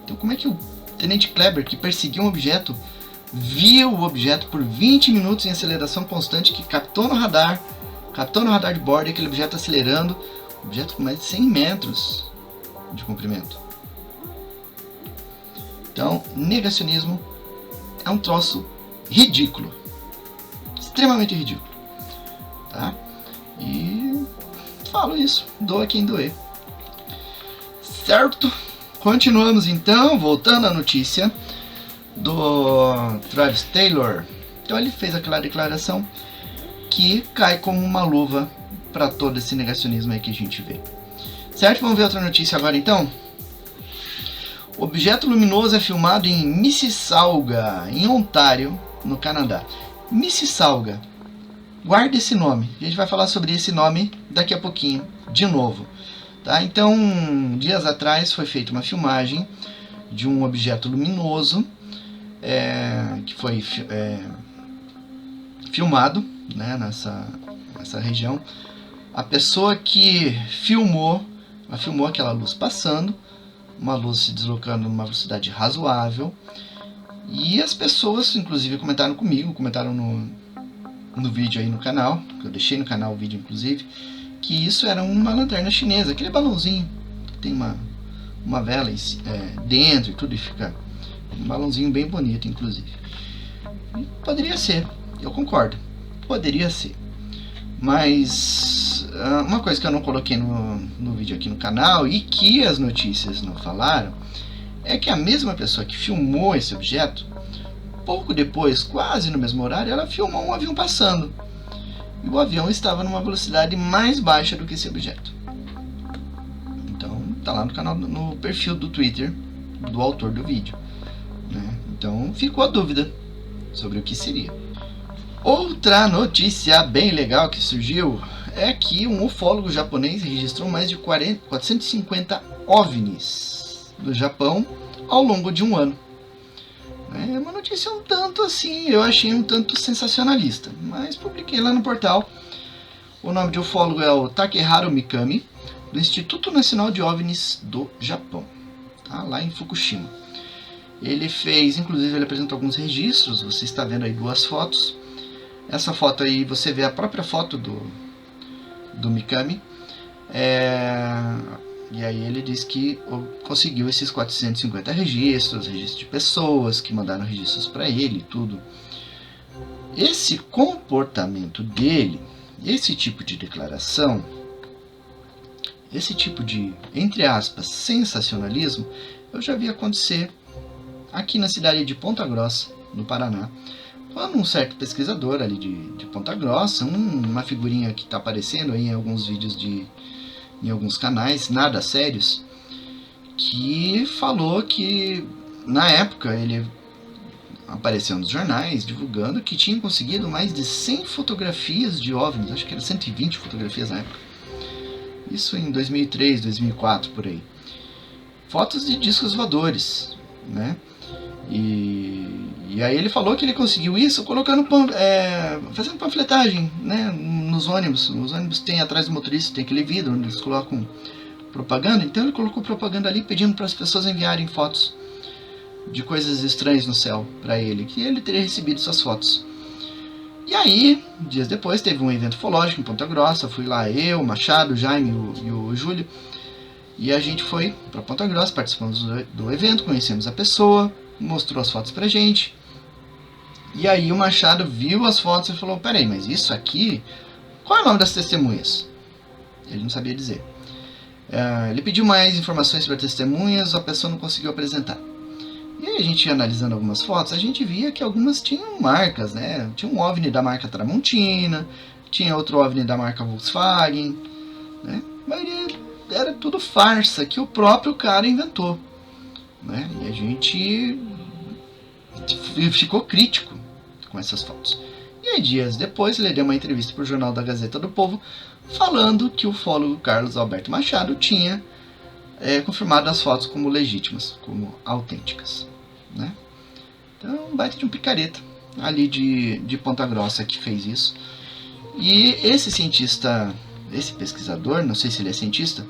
Então como é que o Tenente Kleber, que perseguiu um objeto, viu o objeto por 20 minutos em aceleração constante, que captou no radar de bordo, aquele objeto acelerando, objeto com mais de 100 metros de comprimento? Então, negacionismo é um troço ridículo, extremamente ridículo, tá? E falo isso, doa quem doer, certo? Continuamos então, voltando à notícia do Travis Taylor. Então ele fez aquela declaração que cai como uma luva para todo esse negacionismo aí que a gente vê, certo? Vamos ver outra notícia agora então. O objeto luminoso é filmado em Mississauga, em Ontário, no Canadá. Mississauga, guarda esse nome. A gente vai falar sobre esse nome daqui a pouquinho, de novo. Tá? Então, dias atrás foi feita uma filmagem de um objeto luminoso que foi filmado, né, nessa região. A pessoa que filmou, ela filmou aquela luz passando, uma luz se deslocando numa velocidade razoável, e as pessoas inclusive comentaram comigo, comentaram no vídeo aí no canal, que eu deixei no canal o vídeo inclusive, que isso era uma lanterna chinesa, aquele balãozinho, tem uma vela dentro e tudo, e fica um balãozinho bem bonito inclusive. E poderia ser, eu concordo, poderia ser. Mas uma coisa que eu não coloquei no vídeo aqui no canal e que as notícias não falaram é que a mesma pessoa que filmou esse objeto, pouco depois, quase no mesmo horário, ela filmou um avião passando. E o avião estava numa velocidade mais baixa do que esse objeto. Então tá lá no canal, no perfil do Twitter do autor do vídeo, né? Então ficou a dúvida sobre o que seria. Outra notícia bem legal que surgiu é que um ufólogo japonês registrou mais de 450 OVNIs do Japão ao longo de um ano. É uma notícia um tanto assim, eu achei um tanto sensacionalista, mas publiquei lá no portal. O nome de ufólogo é o Takeharu Mikami, do Instituto Nacional de OVNIs do Japão, tá? Lá em Fukushima. Ele fez, inclusive ele apresentou alguns registros, você está vendo aí 2 fotos. Essa foto aí você vê a própria foto do Mikami. E aí ele diz que conseguiu esses 450 registros de pessoas que mandaram registros para ele e tudo. Esse comportamento dele, esse tipo de declaração, esse tipo de, entre aspas, sensacionalismo, eu já vi acontecer aqui na cidade de Ponta Grossa, no Paraná, quando um certo pesquisador ali de Ponta Grossa, uma figurinha que está aparecendo aí em alguns vídeos em alguns canais, nada sérios, que falou que na época ele apareceu nos jornais divulgando que tinha conseguido mais de 100 fotografias de OVNIs, acho que era 120 fotografias na época. Isso em 2003, 2004, por aí. Fotos de discos voadores, né? E aí ele falou que ele conseguiu isso colocando, fazendo panfletagem, né, nos ônibus. Os ônibus tem atrás do motorista, tem aquele vidro onde eles colocam propaganda. Então ele colocou propaganda ali pedindo para as pessoas enviarem fotos de coisas estranhas no céu para ele, que ele teria recebido essas fotos. E aí, dias depois, teve um evento ufológico em Ponta Grossa. Fui lá eu, Machado, o Jaime e o Júlio. E a gente foi para Ponta Grossa, participamos do evento, conhecemos a pessoa, mostrou as fotos pra gente. E aí o Machado viu as fotos e falou: peraí, mas isso aqui, qual é o nome das testemunhas? Ele não sabia dizer. Ele pediu mais informações sobre as testemunhas, a pessoa não conseguiu apresentar. E aí a gente, analisando algumas fotos, a gente via que algumas tinham marcas, né? Tinha um OVNI da marca Tramontina, tinha outro OVNI da marca Volkswagen, né? Mas era tudo farsa que o próprio cara inventou, né? E a gente ficou crítico com essas fotos. E aí, dias depois, ele deu uma entrevista para o Jornal da Gazeta do Povo, falando que o ufólogo Carlos Alberto Machado tinha confirmado as fotos como legítimas, como autênticas, né? Então, baita de um picareta ali de Ponta Grossa que fez isso. E esse cientista, esse pesquisador, não sei se ele é cientista,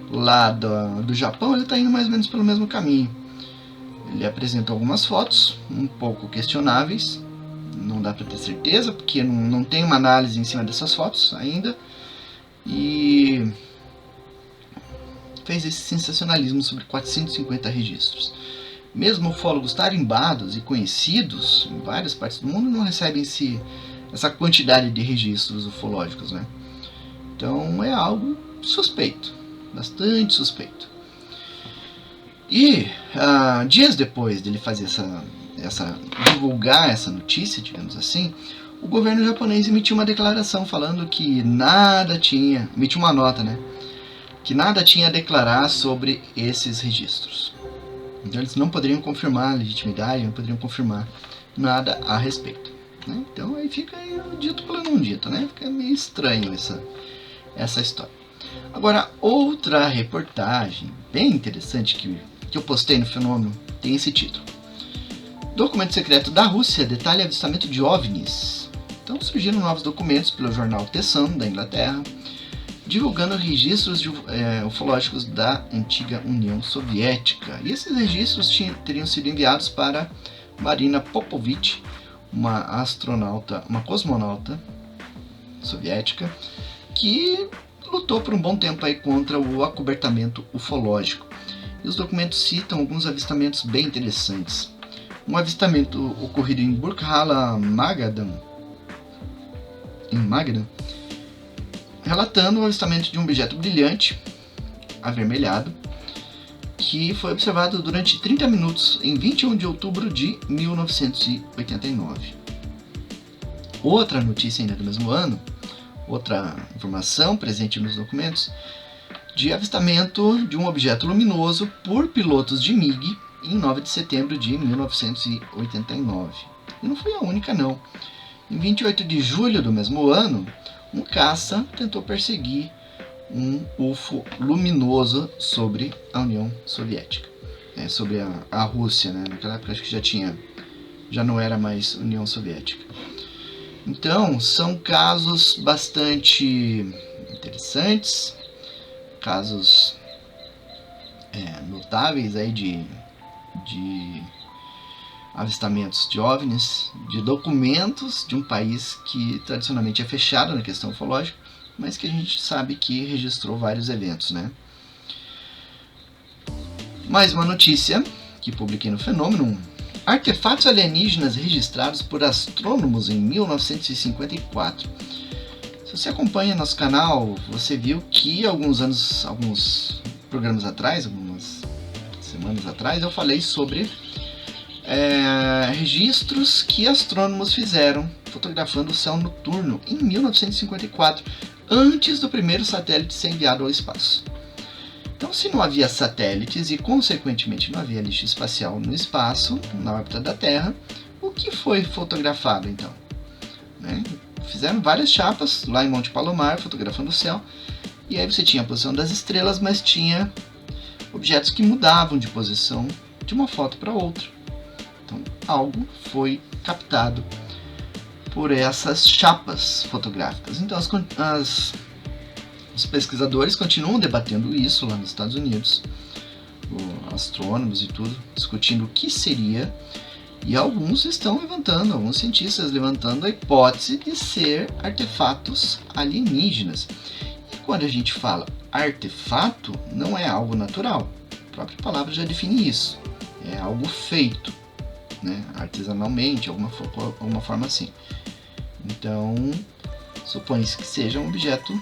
lá do Japão, ele está indo mais ou menos pelo mesmo caminho. Ele apresentou algumas fotos um pouco questionáveis, não dá para ter certeza, porque não tem uma análise em cima dessas fotos ainda, e fez esse sensacionalismo sobre 450 registros. Mesmo ufólogos tarimbados e conhecidos em várias partes do mundo não recebem essa quantidade de registros ufológicos, né? Então é algo suspeito, bastante suspeito. E dias depois dele fazer divulgar essa notícia, digamos assim, o governo japonês emitiu uma declaração falando que emitiu uma nota, né? Que nada tinha a declarar sobre esses registros. Então eles não poderiam confirmar a legitimidade, não poderiam confirmar nada a respeito, né? Então aí fica aí o dito pelo não dito, né? Fica meio estranho essa história. Agora, outra reportagem bem interessante que eu postei no Fenômeno tem esse título: Documento secreto da Rússia detalha avistamento de OVNIs. Então surgiram novos documentos pelo jornal The Sun, da Inglaterra, divulgando registros ufológicos da antiga União Soviética. E esses registros teriam sido enviados para Marina Popovich, uma cosmonauta soviética, que lutou por um bom tempo aí contra o acobertamento ufológico. E os documentos citam alguns avistamentos bem interessantes. Um avistamento ocorrido em Burkhala, Magadan, relatando o avistamento de um objeto brilhante, avermelhado, que foi observado durante 30 minutos em 21 de outubro de 1989. Outra notícia ainda do mesmo ano, outra informação presente nos documentos, de avistamento de um objeto luminoso por pilotos de MiG em 9 de setembro de 1989. E não foi a única, não. Em 28 de julho do mesmo ano, um caça tentou perseguir um UFO luminoso sobre a União Soviética, sobre a Rússia, né? Naquela época acho que já não era mais União Soviética. Então são casos bastante interessantes, casos notáveis aí de de avistamentos de OVNIs, de documentos de um país que tradicionalmente é fechado na questão ufológica, mas que a gente sabe que registrou vários eventos, né? Mais uma notícia que publiquei no Fenômeno: artefatos alienígenas registrados por astrônomos em 1954. Se você acompanha nosso canal, você viu que alguns programas atrás, algumas semanas atrás, eu falei sobre registros que astrônomos fizeram fotografando o céu noturno em 1954, antes do primeiro satélite ser enviado ao espaço. Então, se não havia satélites e, consequentemente, não havia lixo espacial no espaço, na órbita da Terra, o que foi fotografado, então? Né? Fizeram várias chapas lá em Monte Palomar, fotografando o céu, e aí você tinha a posição das estrelas, mas tinha objetos que mudavam de posição de uma foto para outra. Então, algo foi captado por essas chapas fotográficas. Então, os pesquisadores continuam debatendo isso lá nos Estados Unidos, astrônomos e tudo, discutindo o que seria, e alguns cientistas levantando a hipótese de ser artefatos alienígenas. E quando a gente fala artefato, não é algo natural, a própria palavra já define isso, é algo feito, né, artesanalmente, alguma forma assim. Então, supõe-se que seja um objeto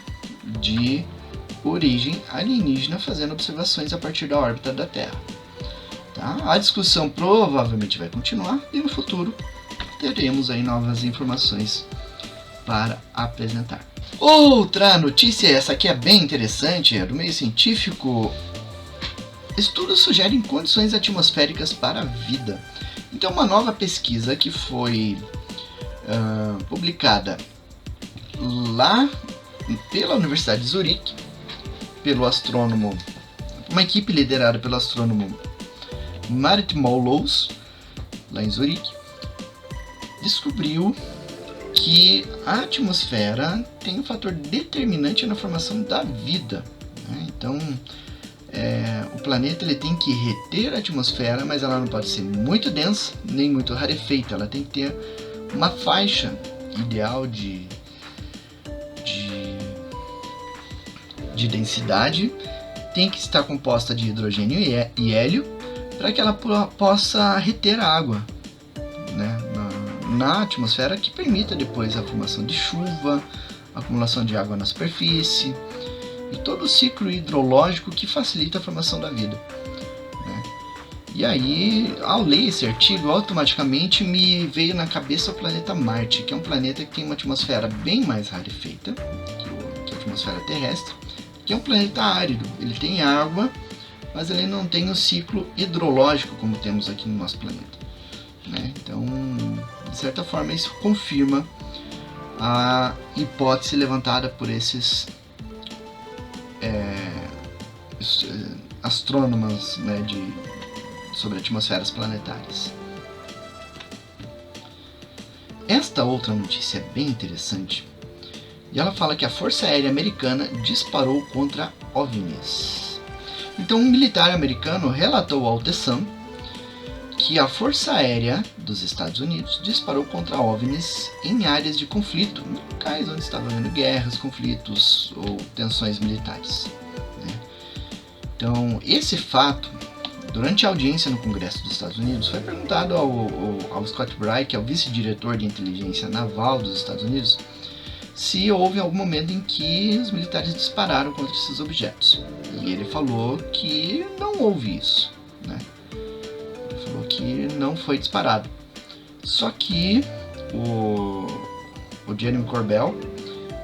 de origem alienígena fazendo observações a partir da órbita da Terra. Tá? A discussão provavelmente vai continuar e no futuro teremos aí novas informações para apresentar. Outra notícia, essa aqui é bem interessante, é do meio científico. Estudos sugerem condições atmosféricas para a vida. Então, uma nova pesquisa que foi publicada lá pela Universidade de Zurique, uma equipe liderada pelo astrônomo Marit Målows, lá em Zurique, descobriu que a atmosfera tem um fator determinante na formação da vida, né? Então, o planeta ele tem que reter a atmosfera, mas ela não pode ser muito densa nem muito rarefeita. Ela tem que ter uma faixa ideal de densidade, tem que estar composta de hidrogênio e hélio para que ela possa reter a água, né, na atmosfera, que permita depois a formação de chuva, a acumulação de água na superfície e todo o ciclo hidrológico que facilita a formação da vida, né? E aí, ao ler esse artigo, automaticamente me veio na cabeça o planeta Marte, que é um planeta que tem uma atmosfera bem mais rarefeita que a atmosfera terrestre, que é um planeta árido. Ele tem água, mas ele não tem o ciclo hidrológico como temos aqui no nosso planeta, né? Então, de certa forma, isso confirma a hipótese levantada por esses astrônomos, né, sobre atmosferas planetárias. Esta outra notícia é bem interessante, e ela fala que a Força Aérea Americana disparou contra OVNIs. Então, um militar americano relatou ao The Sun que a Força Aérea dos Estados Unidos disparou contra OVNIs em áreas de conflito, em locais onde estavam havendo guerras, conflitos ou tensões militares, né? Então, esse fato, durante a audiência no Congresso dos Estados Unidos, foi perguntado ao Scott Bry, que é o vice-diretor de inteligência naval dos Estados Unidos, se houve algum momento em que os militares dispararam contra esses objetos. E ele falou que não houve isso, né? Ele falou que não foi disparado. Só que o Jeremy Corbell,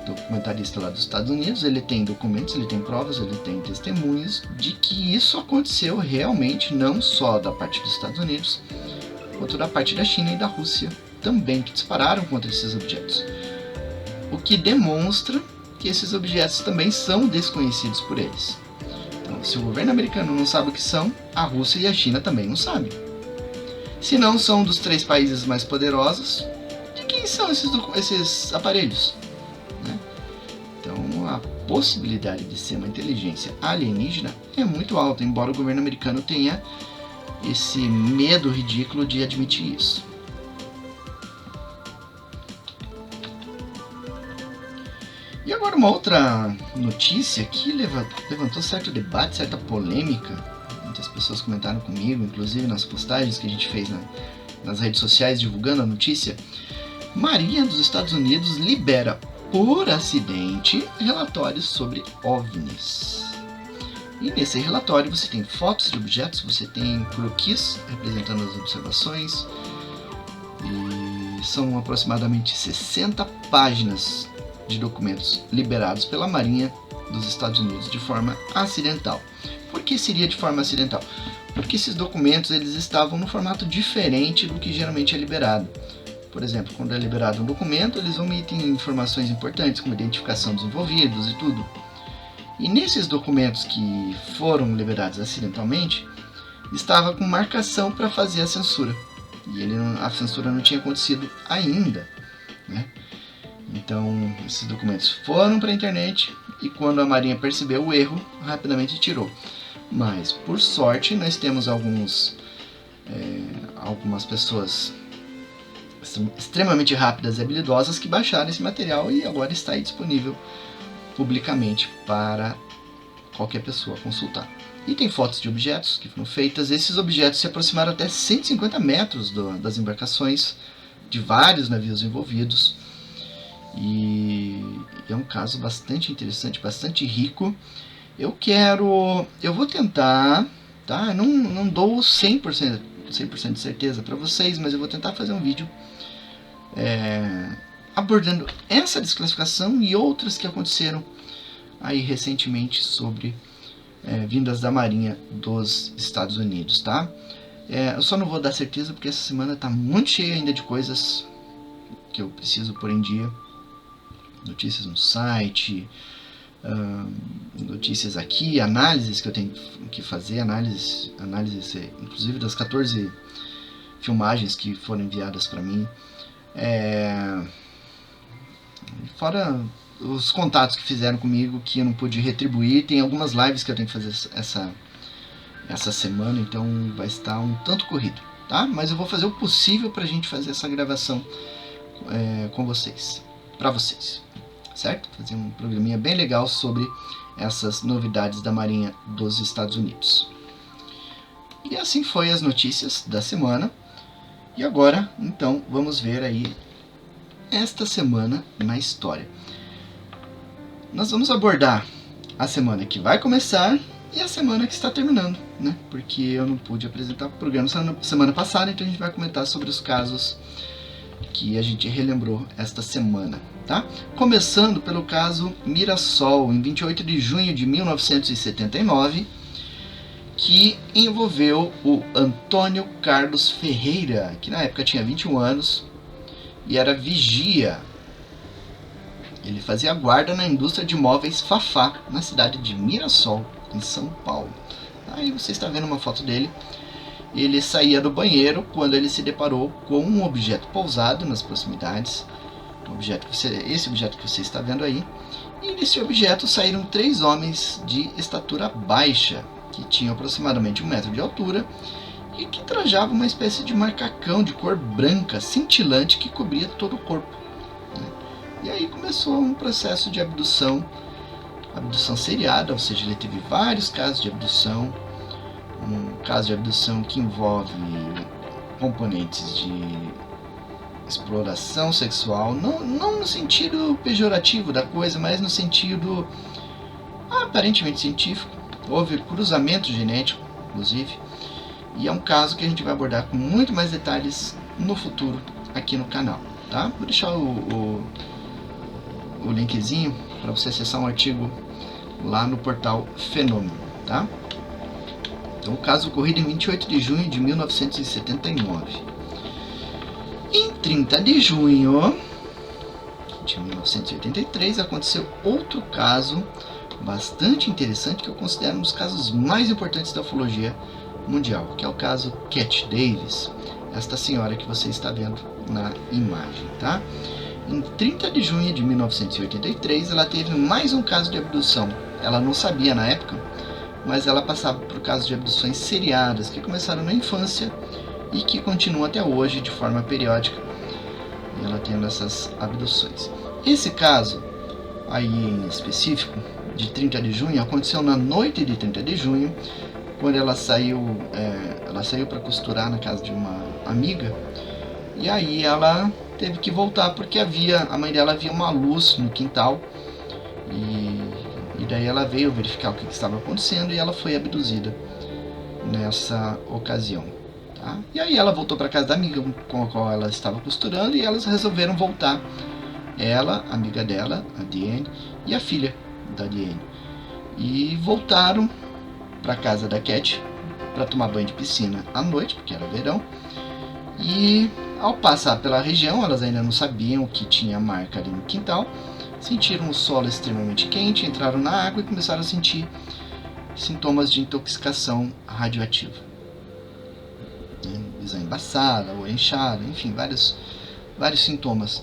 documentarista lá dos Estados Unidos, ele tem documentos, ele tem provas, ele tem testemunhas de que isso aconteceu realmente, não só da parte dos Estados Unidos, quanto da parte da China e da Rússia também, que dispararam contra esses objetos. O que demonstra que esses objetos também são desconhecidos por eles. Então, se o governo americano não sabe o que são, a Rússia e a China também não sabem. Se não são dos 3 países mais poderosos, de quem são esses aparelhos, né? Então, a possibilidade de ser uma inteligência alienígena é muito alta, embora o governo americano tenha esse medo ridículo de admitir isso. E agora uma outra notícia que levantou certo debate, certa polêmica. Muitas pessoas comentaram comigo, inclusive nas postagens que a gente fez nas redes sociais divulgando a notícia. Marinha dos Estados Unidos libera por acidente relatórios sobre OVNIs. E nesse relatório você tem fotos de objetos, você tem croquis representando as observações, e são aproximadamente 60 páginas de documentos liberados pela Marinha dos Estados Unidos de forma acidental. Por que seria de forma acidental? Porque esses documentos eles estavam num formato diferente do que geralmente é liberado. Por exemplo, quando é liberado um documento, eles omitem informações importantes, como a identificação dos envolvidos e tudo. E nesses documentos que foram liberados acidentalmente, estava com marcação para fazer a censura. E a censura não tinha acontecido ainda, né? Então, esses documentos foram para a internet e quando a Marinha percebeu o erro, rapidamente tirou. Mas, por sorte, nós temos algumas pessoas extremamente rápidas e habilidosas que baixaram esse material e agora está aí disponível publicamente para qualquer pessoa consultar. E tem fotos de objetos que foram feitas. Esses objetos se aproximaram até 150 metros das embarcações de vários navios envolvidos. E é um caso bastante interessante, bastante rico. Eu vou tentar, tá? Não dou 100% de certeza para vocês, mas eu vou tentar fazer um vídeo abordando essa desclassificação e outras que aconteceram aí recentemente sobre vindas da Marinha dos Estados Unidos, tá? Eu só não vou dar certeza porque essa semana está muito cheia ainda de coisas que eu preciso pôr em dia. Notícias no site, notícias aqui, análises que eu tenho que fazer, análises inclusive das 14 filmagens que foram enviadas para mim, fora os contatos que fizeram comigo que eu não pude retribuir. Tem algumas lives que eu tenho que fazer essa semana, então vai estar um tanto corrido, tá? Mas eu vou fazer o possível para a gente fazer essa gravação com vocês, para vocês, certo? Fazer um programinha bem legal sobre essas novidades da Marinha dos Estados Unidos. E assim foi as notícias da semana. E agora, então, vamos ver aí esta semana na história. Nós vamos abordar a semana que vai começar e a semana que está terminando, né? Porque eu não pude apresentar o programa semana passada, então a gente vai comentar sobre os casos que a gente relembrou esta semana, tá? Começando pelo caso Mirassol, em 28 de junho de 1979, que envolveu o Antônio Carlos Ferreira, que na época tinha 21 anos e era vigia. Ele fazia guarda na indústria de móveis Fafá, na cidade de Mirassol, em São Paulo. Aí você está vendo uma foto dele. Ele saía do banheiro quando ele se deparou com um objeto pousado nas proximidades. Esse objeto que você está vendo aí. E desse objeto saíram 3 homens de estatura baixa, que tinham aproximadamente 1 metro de altura e que trajavam uma espécie de macacão de cor branca, cintilante, que cobria todo o corpo, né? E aí começou um processo de abdução seriada, ou seja, ele teve vários casos de abdução. Um caso de abdução que envolve componentes de exploração sexual, não no sentido pejorativo da coisa, mas no sentido aparentemente científico. Houve cruzamento genético, inclusive, e é um caso que a gente vai abordar com muito mais detalhes no futuro aqui no canal, tá? Vou deixar o linkzinho para você acessar um artigo lá no portal Fenômeno, tá? Então, o caso ocorrido em 28 de junho de 1979. Em 30 de junho de 1983 aconteceu outro caso bastante interessante, que eu considero um dos casos mais importantes da ufologia mundial, que é o caso Cat Davis, esta senhora que você está vendo na imagem, tá? Em 30 de junho de 1983 ela teve mais um caso de abdução. Ela não sabia na época, mas ela passava por casos de abduções seriadas que começaram na infância e que continuam até hoje de forma periódica, ela tendo essas abduções. Esse caso aí em específico, de 30 de junho, aconteceu na noite de 30 de junho, quando ela saiu para costurar na casa de uma amiga, e aí ela teve que voltar porque a mãe dela via uma luz no quintal, e daí ela veio verificar o que estava acontecendo e ela foi abduzida nessa ocasião. Tá? E aí ela voltou para casa da amiga com a qual ela estava costurando, e elas resolveram voltar, ela, a amiga dela, a Diane, e a filha da Diane, e voltaram para casa da Cat para tomar banho de piscina à noite, porque era verão. E ao passar pela região, elas ainda não sabiam que tinha marca ali no quintal, sentiram o solo extremamente quente, entraram na água e começaram a sentir sintomas de intoxicação radioativa, visão embaçada, olho inchado, enfim, vários sintomas.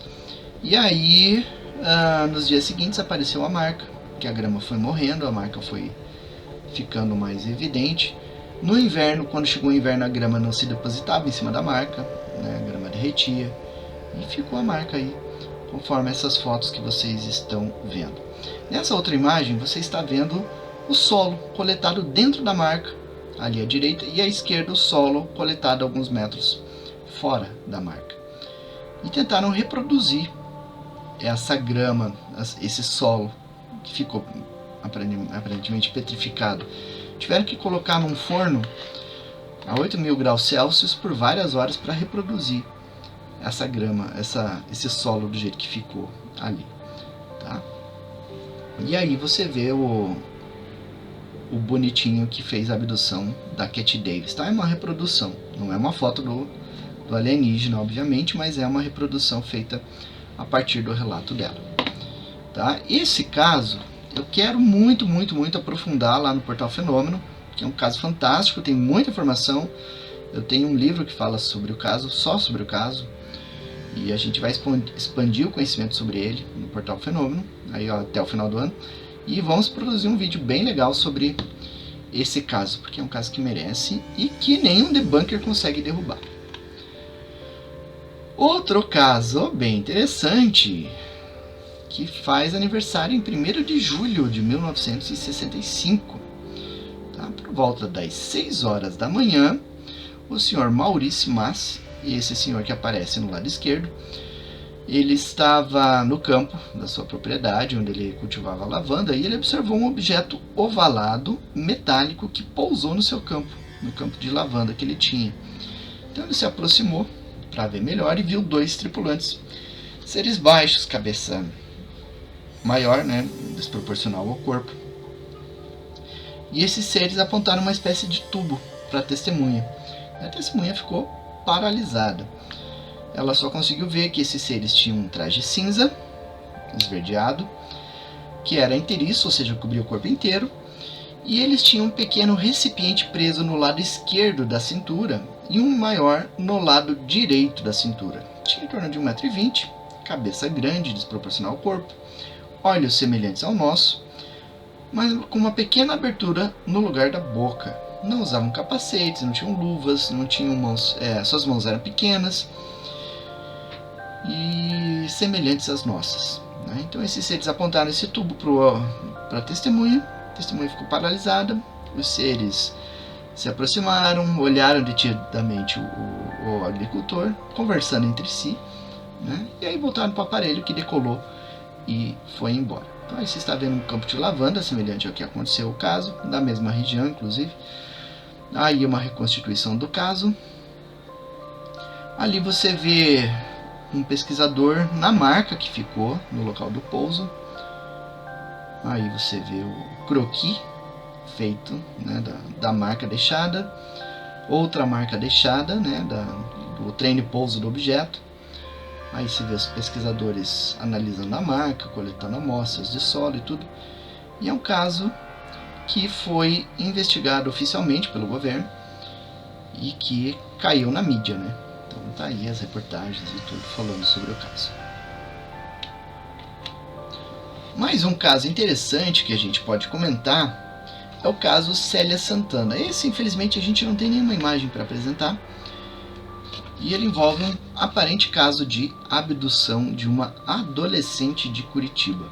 E aí, nos dias seguintes apareceu a marca, que a grama foi morrendo, a marca foi ficando mais evidente. No inverno, quando chegou o inverno, a grama não se depositava em cima da marca, né? A grama derretia e ficou a marca aí, conforme essas fotos que vocês estão vendo. Nessa outra imagem, você está vendo o solo coletado dentro da marca, ali à direita, e à esquerda o solo coletado alguns metros fora da marca. E tentaram reproduzir essa grama, esse solo que ficou aparentemente petrificado. Tiveram que colocar num forno a 8.000 graus Celsius por várias horas para reproduzir essa grama, esse solo do jeito que ficou ali, tá? E aí você vê o bonitinho que fez a abdução da Cat Davis, tá? É uma reprodução, não é uma foto do alienígena, obviamente, mas é uma reprodução feita a partir do relato dela, tá? Esse caso eu quero muito aprofundar lá no Portal Fenômeno, que é um caso fantástico, tem muita informação. Eu tenho um livro que fala sobre o caso, só sobre o caso, e a gente vai expandir o conhecimento sobre ele no Portal Fenômeno, aí ó, até o final do ano, e vamos produzir um vídeo bem legal sobre esse caso, porque é um caso que merece e que nenhum debunker consegue derrubar. Outro caso bem interessante, que faz aniversário em 1º de julho de 1965. Tá? Por volta das 6 horas da manhã, o senhor Maurice Mas, e esse senhor que aparece no lado esquerdo, ele estava no campo da sua propriedade, onde ele cultivava lavanda, e ele observou um objeto ovalado, metálico, que pousou no seu campo, no campo de lavanda que ele tinha. Então ele se aproximou para ver melhor e viu 2 tripulantes, seres baixos, cabeça maior, né, desproporcional ao corpo. E esses seres apontaram uma espécie de tubo para a testemunha. A testemunha ficou paralisada. Ela só conseguiu ver que esses seres tinham um traje cinza, esverdeado, que era inteiriço, ou seja, cobria o corpo inteiro, e eles tinham um pequeno recipiente preso no lado esquerdo da cintura e um maior no lado direito da cintura. Tinha em torno de 1,20 m, cabeça grande, desproporcional ao corpo, olhos semelhantes ao nosso, mas com uma pequena abertura no lugar da boca. Não usavam capacetes, não tinham luvas, não tinham mãos, suas mãos eram pequenas e semelhantes às nossas, né? Então esses seres apontaram esse tubo para a testemunha ficou paralisada, os seres se aproximaram, olharam detidamente o agricultor, conversando entre si, né? E aí voltaram para o aparelho que decolou e foi embora. Então aí você está vendo um campo de lavanda, semelhante ao que aconteceu o caso, da mesma região inclusive. Aí uma reconstituição do caso. Ali você vê um pesquisador na marca que ficou no local do pouso. Aí você vê o croquis feito, né, da marca deixada, outra marca deixada, né, do treino e pouso do objeto. Aí você vê os pesquisadores analisando a marca, coletando amostras de solo e tudo. E é um caso que foi investigado oficialmente pelo governo e que caiu na mídia, né? Então tá aí as reportagens e tudo falando sobre o caso. Mais um caso interessante que a gente pode comentar é o caso Célia Santana. Esse, infelizmente, a gente não tem nenhuma imagem para apresentar. E ele envolve um aparente caso de abdução de uma adolescente de Curitiba.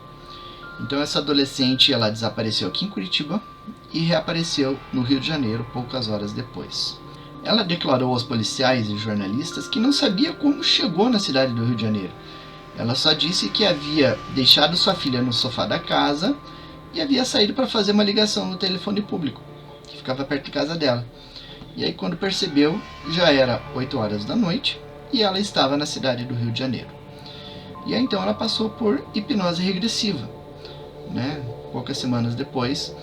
Então essa adolescente, ela desapareceu aqui em Curitiba e reapareceu no Rio de Janeiro poucas horas depois. Ela declarou aos policiais e jornalistas que não sabia como chegou na cidade do Rio de Janeiro. Ela só disse que havia deixado sua filha no sofá da casa e havia saído para fazer uma ligação no telefone público, que ficava perto de casa dela. E aí, quando percebeu, já era 8 horas da noite e ela estava na cidade do Rio de Janeiro. E aí, então, ela passou por hipnose regressiva, né, poucas semanas depois,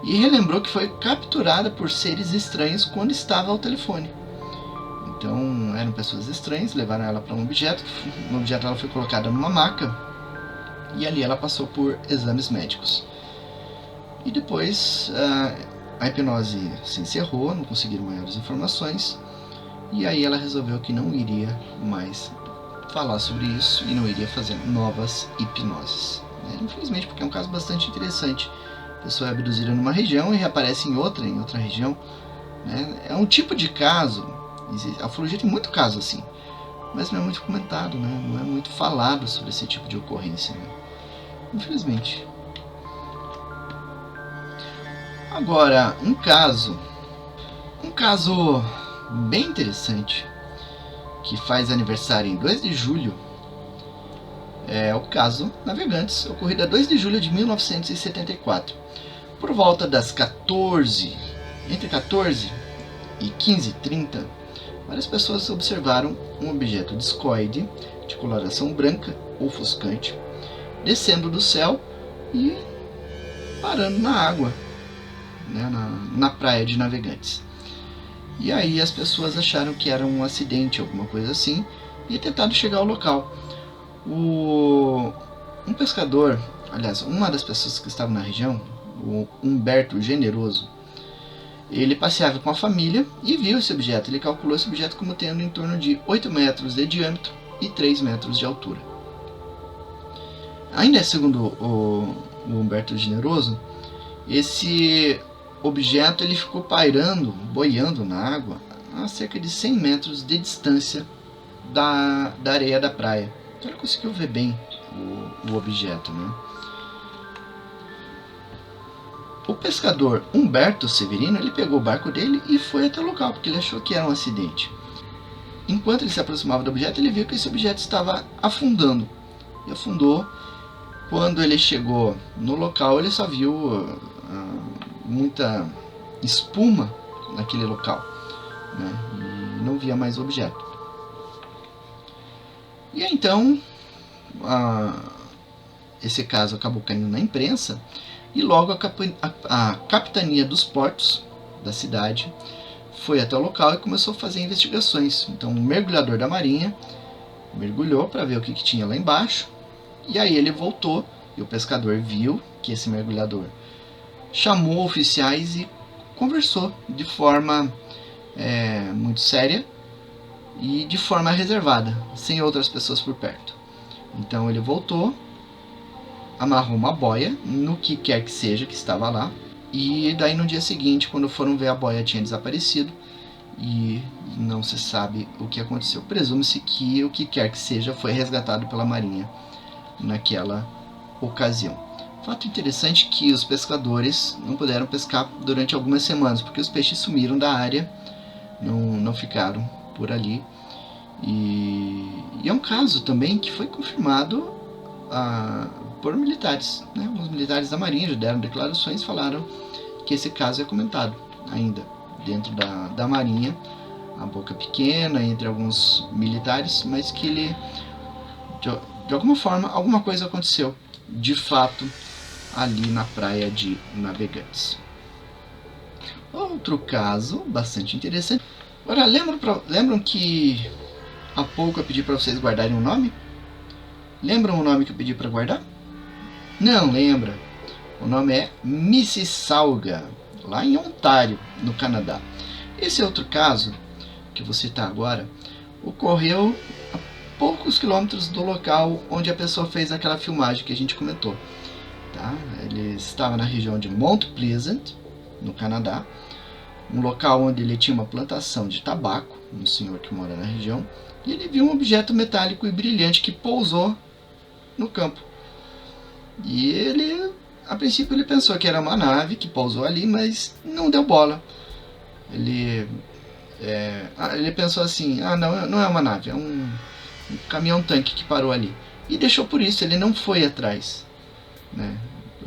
e relembrou que foi capturada por seres estranhos quando estava ao telefone. Então, eram pessoas estranhas, levaram ela para um objeto. No objeto ela foi colocada numa maca e ali ela passou por exames médicos. E depois a hipnose se encerrou, não conseguiram maiores informações, e aí ela resolveu que não iria mais falar sobre isso e não iria fazer novas hipnoses. Infelizmente, porque é um caso bastante interessante. A pessoa é abduzida numa região e reaparece em outra região. É um tipo de caso, a ufologia tem muito caso assim, mas não é muito comentado, não é muito falado sobre esse tipo de ocorrência, infelizmente. Agora, um caso bem interessante, que faz aniversário em 2 de julho, é o caso Navegantes, ocorrido a 2 de julho de 1974. Por volta das entre 14 e 15h30, várias pessoas observaram um objeto discoide, de coloração branca, ofuscante, descendo do céu e parando na água, na praia de Navegantes. E aí as pessoas acharam que era um acidente, alguma coisa assim, e tentaram chegar ao local. Um pescador, aliás, uma das pessoas que estavam na região, o Humberto Generoso, ele passeava com a família e viu esse objeto. Ele calculou esse objeto como tendo em torno de 8 metros de diâmetro e 3 metros de altura. Ainda segundo o Humberto Generoso, esse objeto ele ficou pairando, boiando na água a cerca de 100 metros de distância da areia da praia. Então ele conseguiu ver bem o objeto, O pescador Humberto Severino, ele pegou o barco dele e foi até o local, porque ele achou que era um acidente. Enquanto ele se aproximava do objeto, ele viu que esse objeto estava afundando. E afundou. Quando ele chegou no local, ele só viu muita espuma naquele local, e não via mais o objeto. E aí, então, esse caso acabou caindo na imprensa, e logo a capitania dos portos da cidade foi até o local e começou a fazer investigações. Então, um mergulhador da marinha mergulhou para ver o que tinha lá embaixo, e aí ele voltou e o pescador viu que esse mergulhador chamou oficiais e conversou de forma muito séria e de forma reservada, sem outras pessoas por perto. Então ele voltou, amarrou uma boia no que quer que seja que estava lá, e daí no dia seguinte, quando foram ver, a boia tinha desaparecido e não se sabe o que aconteceu. Presume-se que o que quer que seja foi resgatado pela marinha naquela ocasião. Fato interessante que os pescadores não puderam pescar durante algumas semanas, porque os peixes sumiram da área, não ficaram por ali. E é um caso também que foi confirmado por militares. Os militares da marinha já deram declarações, falaram que esse caso é comentado ainda dentro da marinha, a boca pequena entre alguns militares, mas que ele, de alguma forma, alguma coisa aconteceu de fato ali na praia de Navegantes. Outro caso bastante interessante. Agora, lembram que há pouco eu pedi para vocês guardarem um nome? Lembram o nome que eu pedi para guardar? Não lembra? O nome é Mississauga, lá em Ontário, no Canadá. Esse outro caso que vou citar agora ocorreu a poucos quilômetros do local onde a pessoa fez aquela filmagem que a gente comentou. Ele estava na região de Mount Pleasant, no Canadá, um local onde ele tinha uma plantação de tabaco, um senhor que mora na região, e ele viu um objeto metálico e brilhante que pousou no campo. E ele, a princípio, ele pensou que era uma nave que pousou ali, mas não deu bola. Ele pensou assim, não é uma nave, é um caminhão-tanque que parou ali. E deixou por isso, ele não foi atrás, né?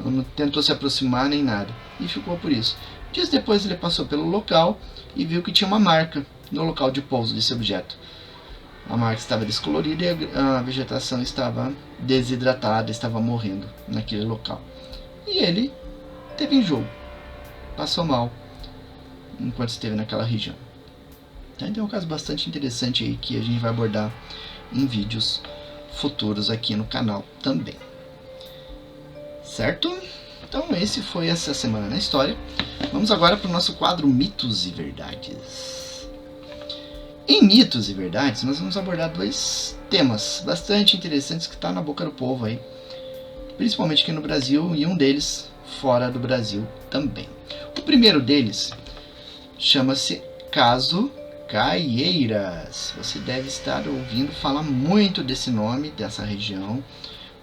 Não tentou se aproximar nem nada, e ficou por isso. Dias depois ele passou pelo local e viu que tinha uma marca no local de pouso desse objeto. A marca estava descolorida e a vegetação estava desidratada, estava morrendo naquele local. E ele teve enjoo, passou mal enquanto esteve naquela região. Então é um caso bastante interessante aí que a gente vai abordar em vídeos futuros aqui no canal também. Certo? Então esse foi essa semana na história. Vamos agora para o nosso quadro Mitos e Verdades. Em Mitos e Verdades nós vamos abordar dois temas bastante interessantes que estão na boca do povo aí, principalmente aqui no Brasil, e um deles fora do Brasil também. O primeiro deles chama-se Caso Caieiras. Você deve estar ouvindo falar muito desse nome, dessa região,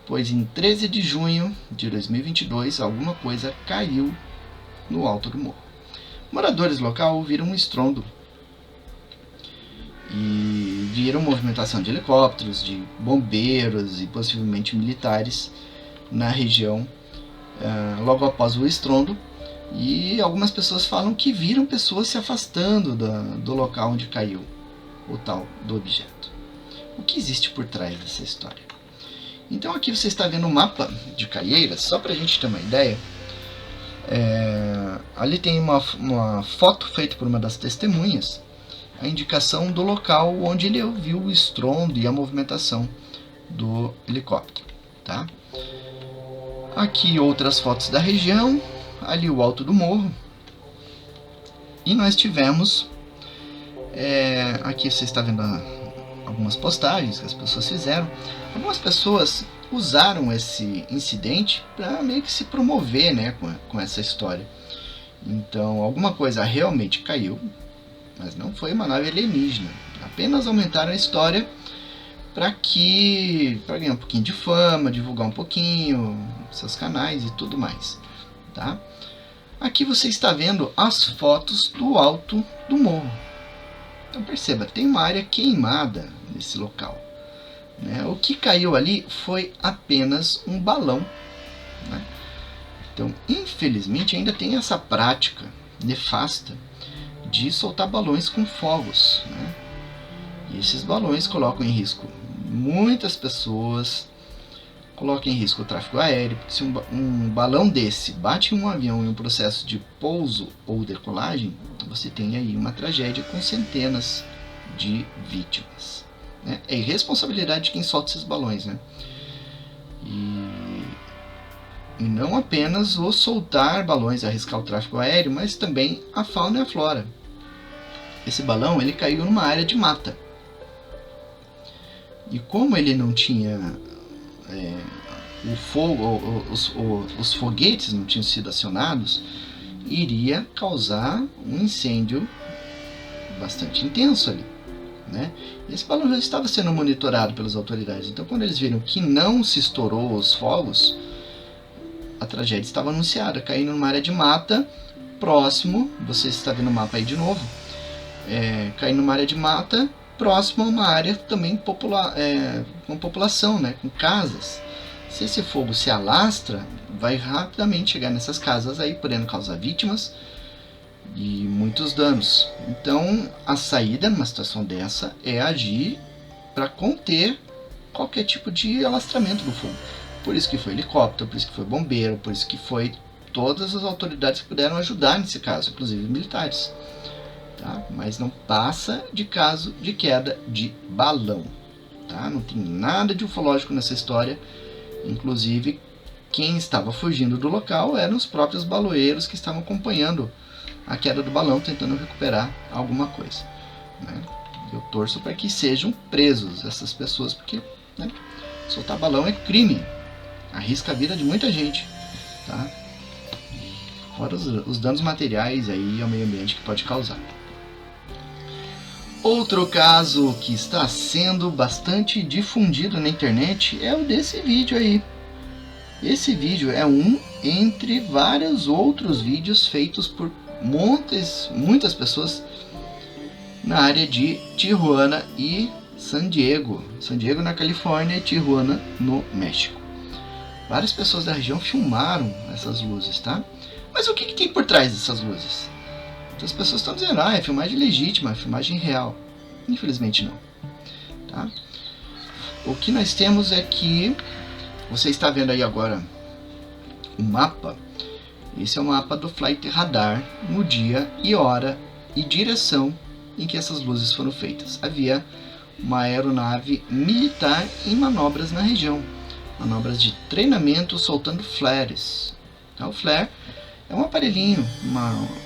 pois em 13 de junho de 2022 alguma coisa caiu no alto do morro. Moradores locais ouviram um estrondo e viram movimentação de helicópteros, de bombeiros e possivelmente militares na região logo após o estrondo. E algumas pessoas falam que viram pessoas se afastando do local onde caiu o tal do objeto. O que existe por trás dessa história? Então aqui você está vendo um mapa de Caieiras, só para a gente ter uma ideia. Ali tem uma foto feita por uma das testemunhas, a indicação do local onde ele ouviu o estrondo e a movimentação do helicóptero. Tá? Aqui outras fotos da região, ali o alto do morro, e nós tivemos, aqui você está vendo algumas postagens que as pessoas fizeram. Algumas pessoas usaram esse incidente para meio que se promover, né, com essa história. Então alguma coisa realmente caiu, mas não foi uma nave alienígena, apenas aumentaram a história para ganhar um pouquinho de fama, divulgar um pouquinho seus canais e tudo mais, tá? Aqui você está vendo as fotos do alto do morro. Então perceba, tem uma área queimada nesse local, né? O que caiu ali foi apenas um balão, né? Então infelizmente ainda tem essa prática nefasta de soltar balões com fogos, né? E esses balões colocam em risco muitas pessoas, colocam em risco o tráfego aéreo, porque se um balão desse bate em um avião em um processo de pouso ou decolagem, você tem aí uma tragédia com centenas de vítimas, né? É irresponsabilidade de quem solta esses balões, né? E não apenas o soltar balões, arriscar o tráfego aéreo, mas também a fauna e a flora. Esse balão ele caiu numa área de mata. E como ele não tinha o fogo, os foguetes não tinham sido acionados, iria causar um incêndio bastante intenso ali, né? Esse balão já estava sendo monitorado pelas autoridades. Então quando eles viram que não se estourou os fogos, a tragédia estava anunciada, caindo numa área de mata próximo, você está vendo o mapa aí de novo, caindo numa área de mata próximo a uma área também com população, né, com casas. Se esse fogo se alastra, vai rapidamente chegar nessas casas aí, podendo causar vítimas e muitos danos. Então a saída numa situação dessa é agir para conter qualquer tipo de alastramento do fogo. Por isso que foi helicóptero, por isso que foi bombeiro, por isso que foi todas as autoridades que puderam ajudar nesse caso, inclusive militares. Tá? Mas não passa de caso de queda de balão. Tá? Não tem nada de ufológico nessa história. Inclusive, quem estava fugindo do local eram os próprios baloeiros que estavam acompanhando a queda do balão, tentando recuperar alguma coisa, né? Eu torço para que sejam presos essas pessoas, porque, né, soltar balão é crime, arrisca a vida de muita gente, tá? fora os danos materiais aí ao meio ambiente que pode causar. Outro caso que está sendo bastante difundido na internet é o desse vídeo aí. Esse vídeo é um entre vários outros vídeos feitos por muitas pessoas na área de Tijuana e San Diego. San Diego na Califórnia e Tijuana no México. Várias pessoas da região filmaram essas luzes, tá? Mas o que tem por trás dessas luzes? As pessoas estão dizendo, é filmagem legítima, é filmagem real. Infelizmente não. Tá? O que nós temos é que você está vendo aí agora o mapa. Esse é o mapa do Flight Radar no dia e hora e direção em que essas luzes foram feitas. Havia uma aeronave militar em manobras na região. Manobras de treinamento soltando flares. Então, o flare é um aparelhinho,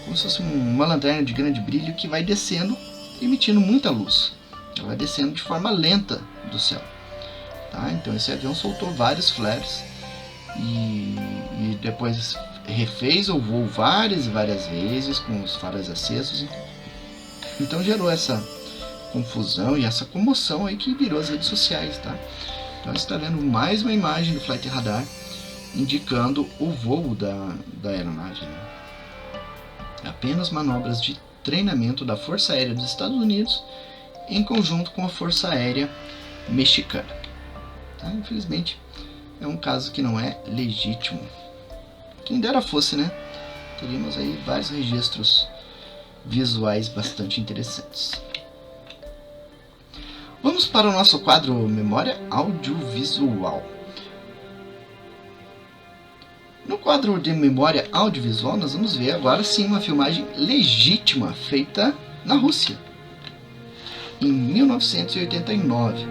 como se fosse uma lanterna de grande brilho que vai descendo, emitindo muita luz. Ela vai descendo de forma lenta do céu. Tá? Então esse avião soltou vários flares e depois refez o voo várias vezes com os faróis acesos. Então gerou essa confusão e essa comoção aí que virou as redes sociais. Tá? Então você está vendo mais uma imagem do Flight Radar indicando o voo da aeronave. Né? Apenas manobras de treinamento da Força Aérea dos Estados Unidos em conjunto com a Força Aérea Mexicana. Tá? Infelizmente é um caso que não é legítimo. Quem dera fosse, né? Teríamos aí vários registros visuais bastante interessantes. Vamos para o nosso quadro Memória Audiovisual. No quadro de memória audiovisual, nós vamos ver agora sim uma filmagem legítima feita na Rússia, em 1989.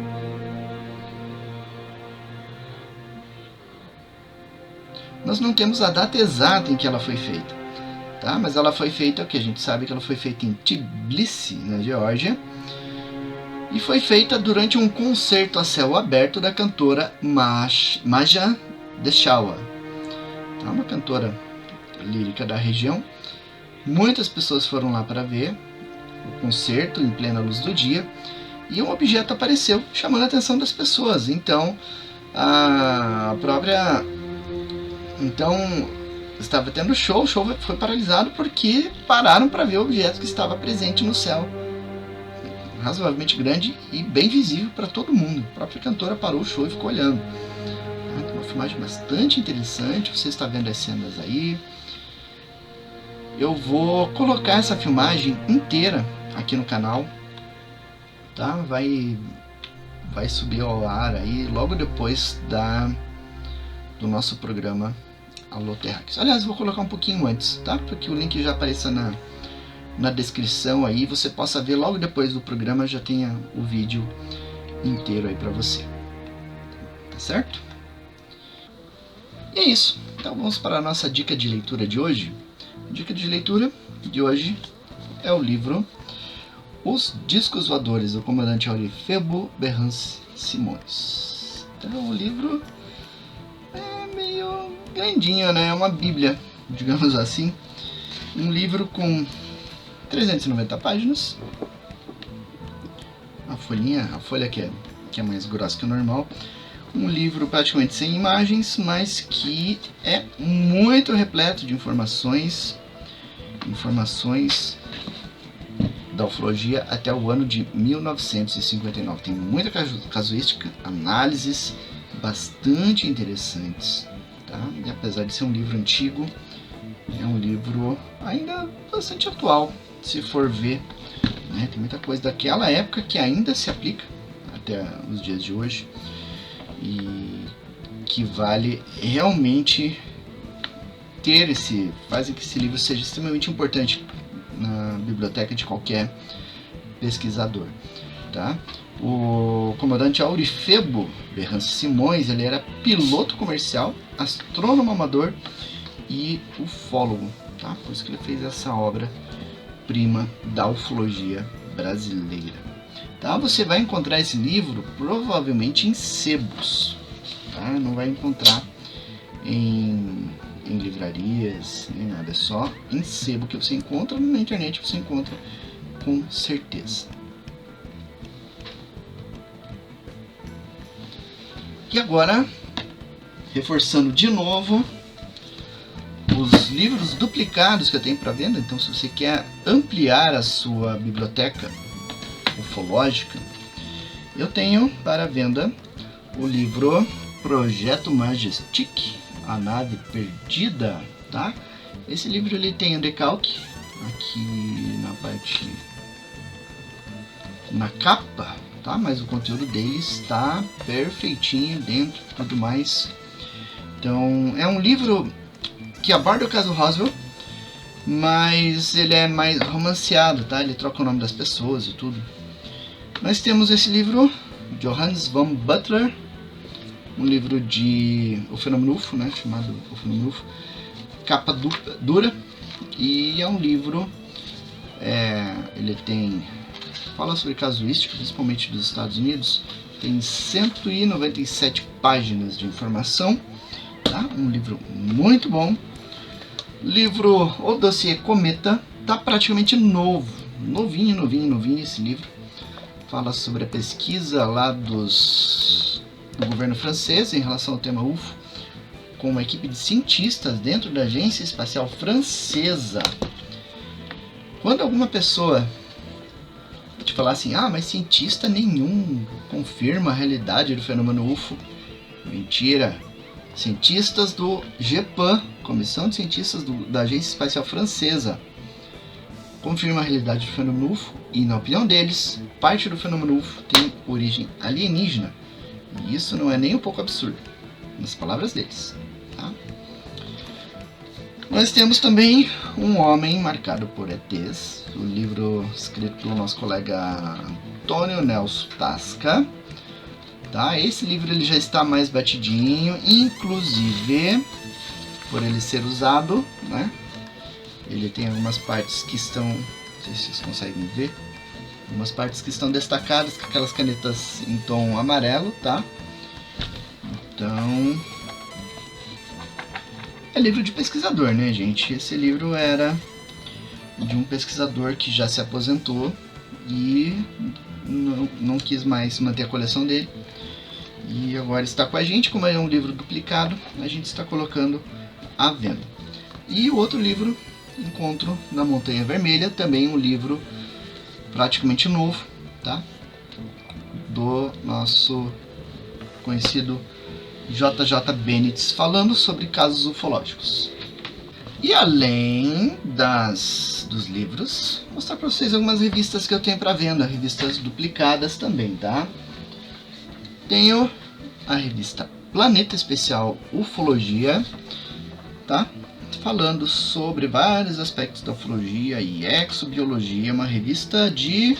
Nós não temos a data exata em que ela foi feita, tá? Mas ela foi feita, o que a gente sabe que ela foi feita em Tbilisi, na Geórgia, e foi feita durante um concerto a céu aberto da cantora Maja Deshawa. Uma cantora lírica da região. Muitas pessoas foram lá para ver o concerto em plena luz do dia e um objeto apareceu chamando a atenção das pessoas. Então estava tendo show, o show foi paralisado porque pararam para ver o objeto que estava presente no céu, razoavelmente grande e bem visível para todo mundo. A própria cantora parou o show e ficou olhando. Uma filmagem bastante interessante, você está vendo as cenas aí. Eu vou colocar essa filmagem inteira aqui no canal, tá? Vai subir ao ar aí logo depois do nosso programa Alô Terráqueos. Aliás, vou colocar um pouquinho antes, tá? Para que o link já apareça na descrição aí, você possa ver logo depois do programa, já tenha o vídeo inteiro aí para você. Tá certo? E é isso. Então vamos para a nossa dica de leitura de hoje. A dica de leitura de hoje é o livro Os Discos Voadores, do comandante Aurifebo Berrance Simões. Então o livro é meio grandinho, né? É uma bíblia, digamos assim. Um livro com 390 páginas. A folha que é mais grossa que o normal. Um livro praticamente sem imagens, mas que é muito repleto de informações da ufologia até o ano de 1959. Tem muita casuística, análises bastante interessantes, tá? E apesar de ser um livro antigo, é um livro ainda bastante atual, se for ver, né? Tem muita coisa daquela época que ainda se aplica até os dias de hoje. E que vale realmente fazem que esse livro seja extremamente importante na biblioteca de qualquer pesquisador, tá? O comandante Aurifebo Berrance Simões, ele era piloto comercial, astrônomo amador e ufólogo, tá? Por isso que ele fez essa obra-prima da ufologia brasileira. Tá? Você vai encontrar esse livro provavelmente em sebos, tá? Não vai encontrar em em livrarias, nem nada. É só em sebo que você encontra. Na internet você encontra com certeza. E agora, reforçando de novo os livros duplicados que eu tenho para venda. Então, se você quer ampliar a sua biblioteca ufológica, eu tenho para venda o livro Projeto Majestic, a nave perdida, tá? Esse livro ele tem um decalque aqui na capa, tá? Mas o conteúdo dele está perfeitinho dentro, tudo mais. Então, é um livro que aborda o caso Roswell, mas ele é mais romanceado, tá? Ele troca o nome das pessoas e tudo. Nós temos esse livro, Johannes von Butler, um livro de O Fenômeno UFO, né? Chamado O Fenômeno UFO, capa dura, e é um livro, ele fala sobre casuística, principalmente dos Estados Unidos, tem 197 páginas de informação, tá? Um livro muito bom. Livro O Dossiê Cometa, tá praticamente novinho esse livro. Fala sobre a pesquisa lá do governo francês em relação ao tema UFO, com uma equipe de cientistas dentro da Agência Espacial Francesa. Quando alguma pessoa te falar assim, mas cientista nenhum confirma a realidade do fenômeno UFO, mentira. Cientistas do GEPAN, Comissão de Cientistas da Agência Espacial Francesa, confirma a realidade do fenômeno UFO, e na opinião deles, parte do fenômeno UFO tem origem alienígena. E isso não é nem um pouco absurdo, nas palavras deles, tá? Nós temos também Um Homem Marcado por ETs, o livro escrito pelo nosso colega Antônio Nelson Tasca. Tá? Esse livro ele já está mais batidinho, inclusive por ele ser usado, né? Ele tem algumas partes que estão, não sei se vocês conseguem ver, algumas partes que estão destacadas com aquelas canetas em tom amarelo, tá? Então, é livro de pesquisador, né, gente? Esse livro era de um pesquisador que já se aposentou e não quis mais manter a coleção dele. E agora está com a gente, como é um livro duplicado, a gente está colocando à venda. E o outro livro, Encontro na Montanha Vermelha, também um livro praticamente novo, tá? Do nosso conhecido J.J. Benitez, falando sobre casos ufológicos. E além dos livros, vou mostrar para vocês algumas revistas que eu tenho para venda, revistas duplicadas também, tá? Tenho a revista Planeta Especial Ufologia, tá? Falando sobre vários aspectos da ufologia e exobiologia, uma revista de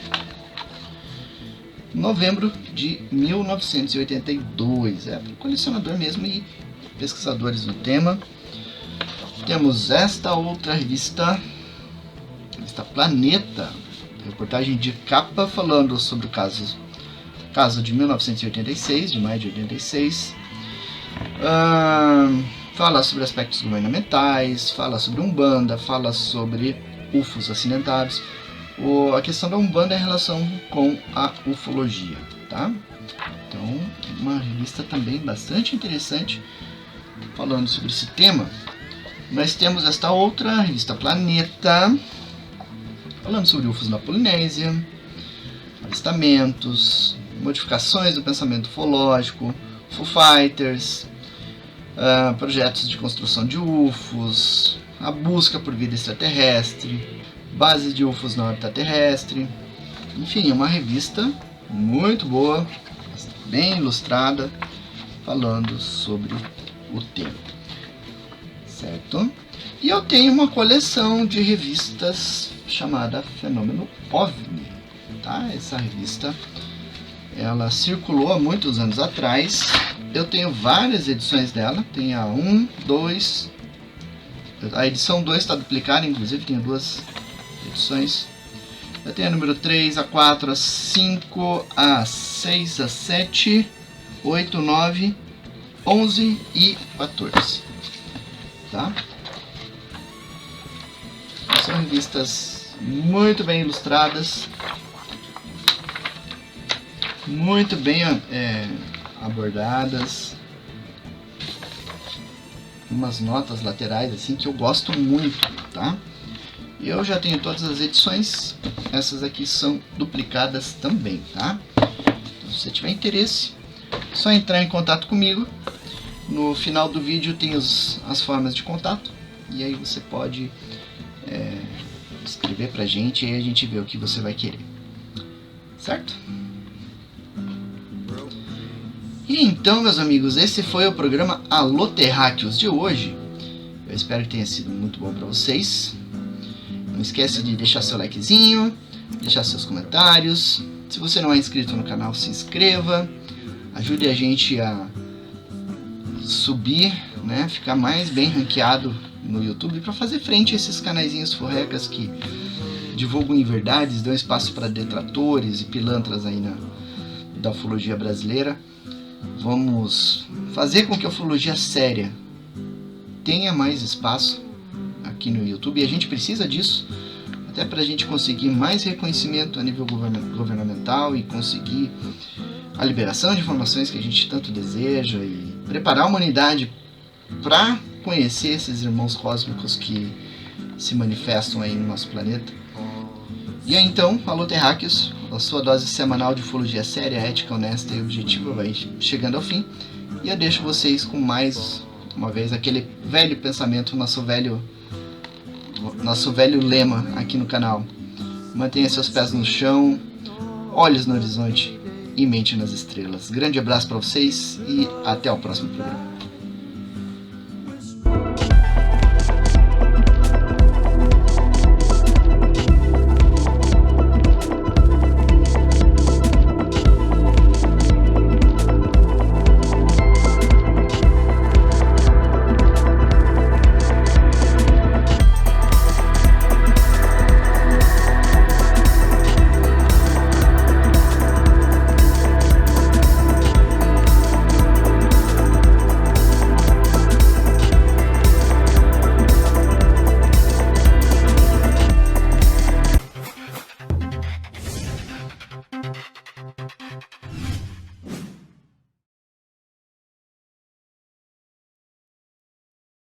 novembro de 1982, para o colecionador mesmo e pesquisadores do tema. Temos esta outra revista Planeta, reportagem de capa falando sobre o caso de 1986, de maio de 86. Fala sobre aspectos governamentais, fala sobre Umbanda, fala sobre UFOs acidentados. A questão da Umbanda é em relação com a ufologia, tá? Então, uma revista também bastante interessante falando sobre esse tema. Nós temos esta outra revista Planeta, falando sobre UFOs na Polinésia, avistamentos, modificações do pensamento ufológico, Foo Fighters, projetos de construção de UFOs, a busca por vida extraterrestre, base de UFOs na órbita terrestre. Enfim, é uma revista muito boa, bem ilustrada, falando sobre o tema, certo? E eu tenho uma coleção de revistas chamada Fenômeno OVNI, tá? Essa revista ela circulou há muitos anos atrás. Eu tenho várias edições dela. Tem a 1, 2. A edição 2 está duplicada, inclusive tenho duas edições. Eu tenho a número 3, a 4, a 5, a 6, a 7, 8, 9, 11 e 14. tá? São revistas muito bem ilustradas, muito bem abordadas, umas notas laterais assim que eu gosto muito, tá? E eu já tenho todas as edições, essas aqui são duplicadas também, tá? Então, se você tiver interesse, é só entrar em contato comigo. No final do vídeo tem as formas de contato, e aí você pode escrever pra gente e aí a gente vê o que você vai querer, certo? E então, meus amigos, esse foi o programa Alô Terráqueos de hoje. Eu espero que tenha sido muito bom para vocês. Não esquece de deixar seu likezinho, deixar seus comentários. Se você não é inscrito no canal, se inscreva. Ajude a gente a subir, né, ficar mais bem ranqueado no YouTube para fazer frente a esses canaizinhos furrecas que divulgam inverdades, dão espaço para detratores e pilantras aí da ufologia brasileira. Vamos fazer com que a ufologia séria tenha mais espaço aqui no YouTube, e a gente precisa disso até para a gente conseguir mais reconhecimento a nível governamental e conseguir a liberação de informações que a gente tanto deseja e preparar a humanidade para conhecer esses irmãos cósmicos que se manifestam aí no nosso planeta. E aí então, alô terráqueos, a sua dose semanal de ufologia séria, ética, honesta e objetiva vai chegando ao fim, e eu deixo vocês com mais uma vez aquele velho pensamento, nosso velho lema aqui no canal: mantenha seus pés no chão, olhos no horizonte e mente nas estrelas. Grande abraço para vocês e até o próximo programa.